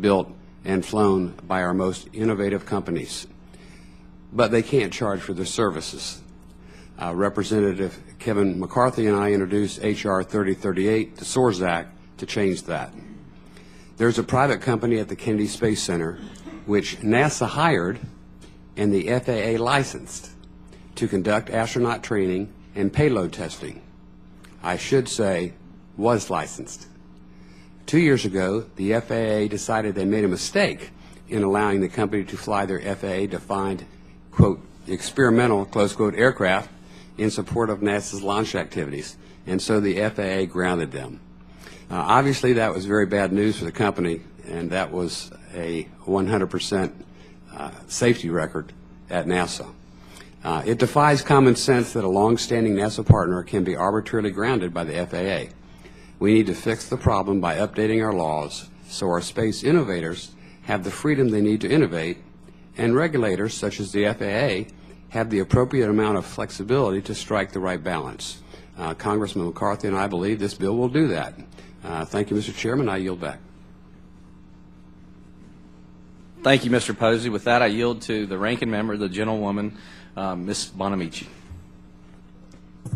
built, and flown by our most innovative companies. But they can't charge for their services. Representative Kevin McCarthy and I introduced H.R. 3038, the SOARS Act, to change that. There's a private company at the Kennedy Space Center which NASA hired and the FAA licensed to conduct astronaut training and payload testing. I should say, was licensed. 2 years ago, the FAA decided they made a mistake in allowing the company to fly their FAA-defined, quote, experimental, close quote, aircraft in support of NASA's launch activities, and so the FAA grounded them. Obviously, that was very bad news for the company, and that was a 100% safety record at NASA. It defies common sense that a long-standing NASA partner can be arbitrarily grounded by the FAA. We need to fix the problem by updating our laws so our space innovators have the freedom they need to innovate, and regulators, such as the FAA, have the appropriate amount of flexibility to strike the right balance. Congressman McCarthy and I believe this bill will do that. Thank you, Mr. Chairman. I yield back. Thank you, Mr. Posey. With that, I yield to the ranking member, the gentlewoman, Ms. Bonamici.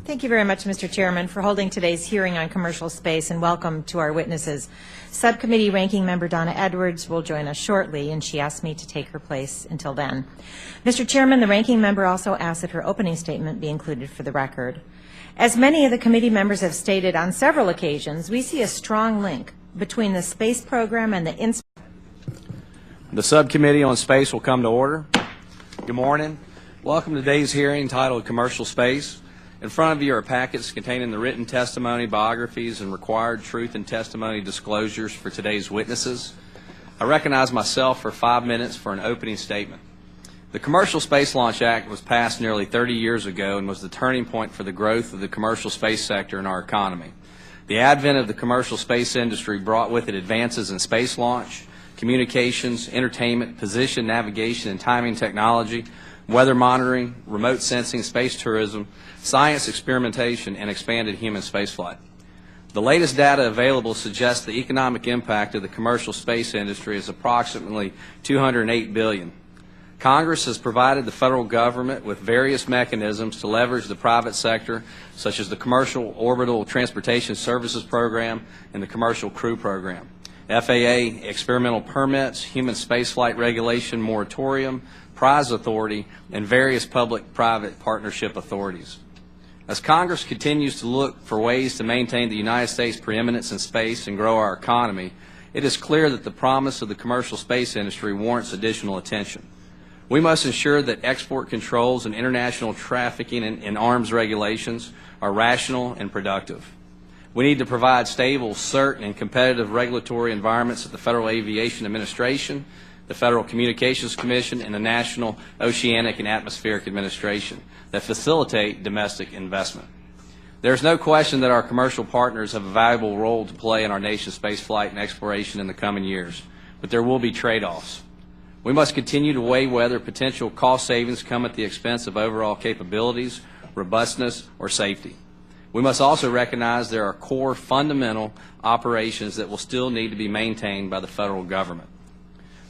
Thank you very much, Mr. Chairman, for holding today's hearing on commercial space, and welcome to our witnesses. Subcommittee Ranking Member Donna Edwards will join us shortly, and she asked me to take her place until then. Mr. Chairman, the Ranking Member also asked that her opening statement be included for the record. As many of the committee members have stated on several occasions, we see a strong link between the space program and The Subcommittee on Space will come to order. Good morning. Welcome to today's hearing titled Commercial Space. In front of you are packets containing the written testimony, biographies, and required truth and testimony disclosures for today's witnesses. I recognize myself for 5 minutes for an opening statement. The Commercial Space Launch Act was passed nearly 30 years ago and was the turning point for the growth of the commercial space sector in our economy. The advent of the commercial space industry brought with it advances in space launch, communications, entertainment, position, navigation, and timing technology, weather monitoring, remote sensing, space tourism, science experimentation, and expanded human spaceflight. The latest data available suggests the economic impact of the commercial space industry is approximately $208 billion. Congress has provided the federal government with various mechanisms to leverage the private sector, such as the Commercial Orbital Transportation Services Program and the Commercial Crew Program, FAA experimental permits, human spaceflight regulation moratorium, prize authority, and various public-private partnership authorities. As Congress continues to look for ways to maintain the United States' preeminence in space and grow our economy, it is clear that the promise of the commercial space industry warrants additional attention. We must ensure that export controls and international trafficking and arms regulations are rational and productive. We need to provide stable, certain, and competitive regulatory environments at the Federal Aviation Administration, the Federal Communications Commission, and the National Oceanic and Atmospheric Administration that facilitate domestic investment. There is no question that our commercial partners have a valuable role to play in our nation's spaceflight and exploration in the coming years, but there will be trade-offs. We must continue to weigh whether potential cost savings come at the expense of overall capabilities, robustness, or safety. We must also recognize there are core fundamental operations that will still need to be maintained by the federal government.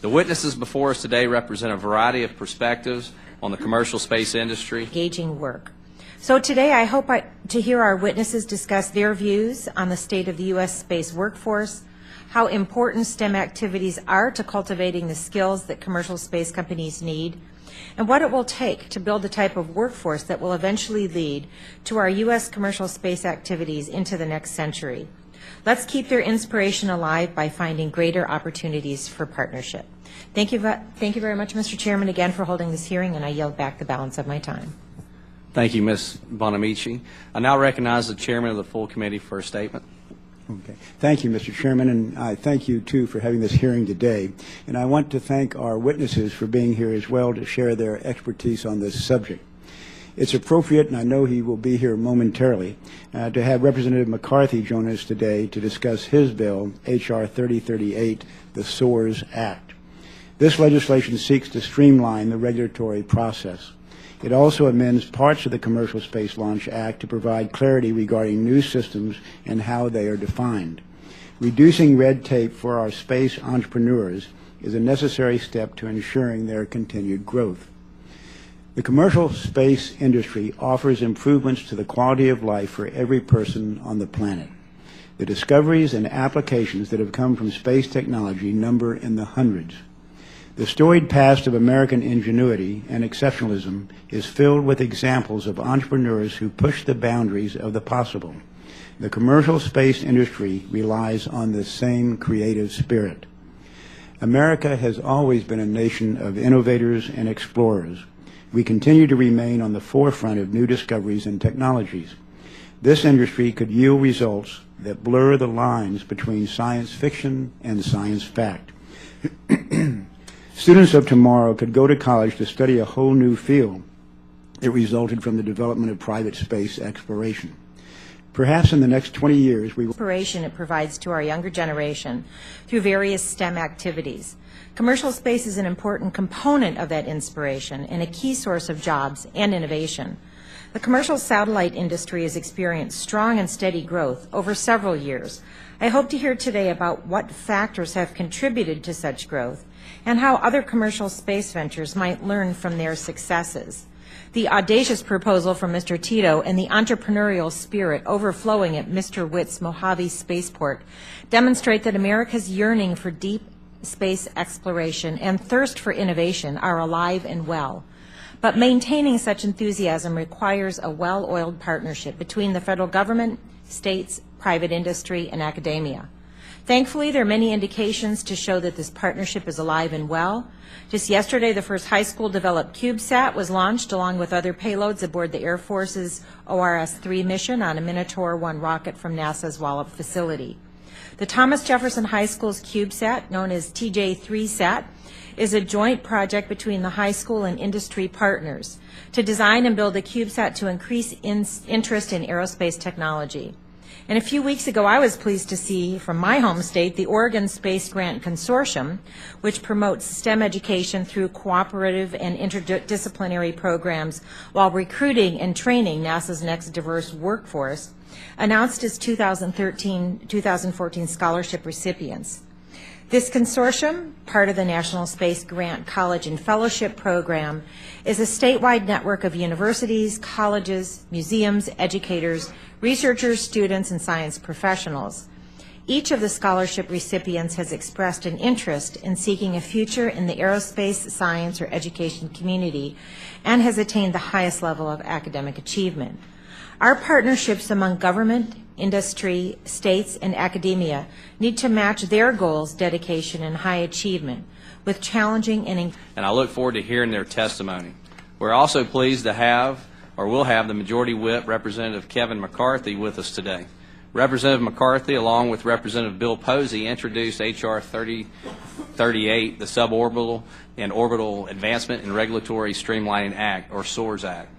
The witnesses before us today represent a variety of perspectives on the commercial space industry. Engaging work. So today I hope to hear our witnesses discuss their views on the state of the U.S. space workforce, how important STEM activities are to cultivating the skills that commercial space companies need, and what it will take to build the type of workforce that will eventually lead to our U.S. commercial space activities into the next century. Let's keep their inspiration alive by finding greater opportunities for partnership. Thank you very much, Mr. Chairman, again for holding this hearing, and I yield back the balance of my time. Thank you, Ms. Bonamici. I now recognize the chairman of the full committee for a statement. Okay. Thank you, Mr. Chairman, and I thank you, too, for having this hearing today. And I want to thank our witnesses for being here as well to share their expertise on this subject. It's appropriate, and I know he will be here momentarily, to have Representative McCarthy join us today to discuss his bill, H.R. 3038, the SOARS Act. This legislation seeks to streamline the regulatory process. It also amends parts of the Commercial Space Launch Act to provide clarity regarding new systems and how they are defined. Reducing red tape for our space entrepreneurs is a necessary step to ensuring their continued growth. The commercial space industry offers improvements to the quality of life for every person on the planet. The discoveries and applications that have come from space technology number in the hundreds. The storied past of American ingenuity and exceptionalism is filled with examples of entrepreneurs who push the boundaries of the possible. The commercial space industry relies on the same creative spirit. America has always been a nation of innovators and explorers. We continue to remain on the forefront of new discoveries and technologies. This industry could yield results that blur the lines between science fiction and science fact. Students of tomorrow could go to college to study a whole new field that resulted from the development of private space exploration. Perhaps in the next 20 years we will... Inspiration it provides to our younger generation through various STEM activities. Commercial space is an important component of that inspiration and a key source of jobs and innovation. The commercial satellite industry has experienced strong and steady growth over several years. I hope to hear today about what factors have contributed to such growth and how other commercial space ventures might learn from their successes. The audacious proposal from Mr. Tito and the entrepreneurial spirit overflowing at Mr. Witt's Mojave Spaceport demonstrate that America's yearning for deep space exploration and thirst for innovation are alive and well. But maintaining such enthusiasm requires a well-oiled partnership between the federal government, states, private industry, and academia. Thankfully, there are many indications to show that this partnership is alive and well. Just yesterday, the first high school-developed CubeSat was launched along with other payloads aboard the Air Force's ORS-3 mission on a Minotaur 1 rocket from NASA's Wallops facility. The Thomas Jefferson High School's CubeSat, known as TJ3SAT, is a joint project between the high school and industry partners to design and build a CubeSat to increase interest in aerospace technology. And a few weeks ago, I was pleased to see from my home state the Oregon Space Grant Consortium, which promotes STEM education through cooperative and interdisciplinary programs while recruiting and training NASA's next diverse workforce, announced its 2013-2014 scholarship recipients. This consortium, part of the National Space Grant College and Fellowship Program, is a statewide network of universities, colleges, museums, educators, researchers, students, and science professionals. Each of the scholarship recipients has expressed an interest in seeking a future in the aerospace, science, or education community and has attained the highest level of academic achievement. Our partnerships among government, industry, states, and academia need to match their goals, dedication, and high achievement with challenging and I look forward to hearing their testimony. We're also pleased to have, or will have, the Majority Whip, Representative Kevin McCarthy, with us today. Representative McCarthy, along with Representative Bill Posey, introduced H.R. 3038, the Suborbital and Orbital Advancement and Regulatory Streamlining Act, or SOARS Act.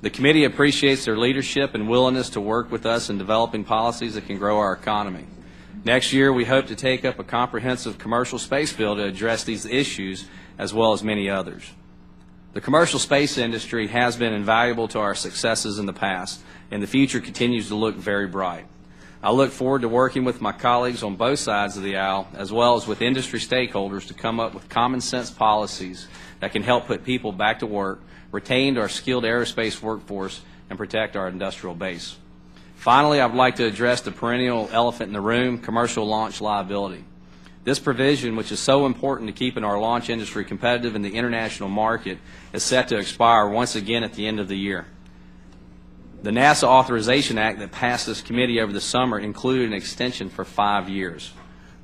The committee appreciates their leadership and willingness to work with us in developing policies that can grow our economy. Next year, we hope to take up a comprehensive commercial space bill to address these issues as well as many others. The commercial space industry has been invaluable to our successes in the past, and the future continues to look very bright. I look forward to working with my colleagues on both sides of the aisle, as well as with industry stakeholders, to come up with common sense policies that can help put people back to work, retain our skilled aerospace workforce, and protect our industrial base. Finally, I would like to address the perennial elephant in the room, commercial launch liability. This provision, which is so important to keeping our launch industry competitive in the international market, is set to expire once again at the end of the year. The NASA Authorization Act that passed this committee over the summer included an extension for 5 years.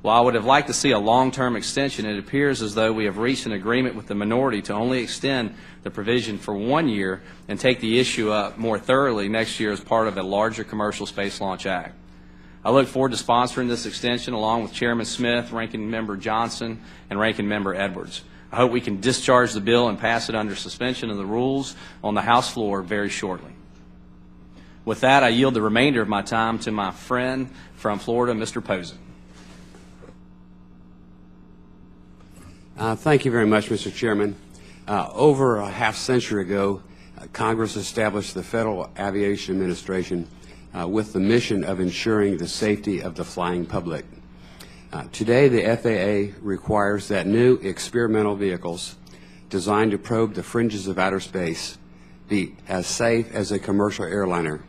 While I would have liked to see a long-term extension, it appears as though we have reached an agreement with the minority to only extend the provision for 1 year and take the issue up more thoroughly next year as part of a larger Commercial Space Launch Act. I look forward to sponsoring this extension along with Chairman Smith, Ranking Member Johnson, and Ranking Member Edwards. I hope we can discharge the bill and pass it under suspension of the rules on the House floor very shortly. With that, I yield the remainder of my time to my friend from Florida, Mr. Posen. Thank you very much, Mr. Chairman. Over a half century ago, Congress established the Federal Aviation Administration with the mission of ensuring the safety of the flying public. Today, the FAA requires that new experimental vehicles designed to probe the fringes of outer space be as safe as a commercial airliner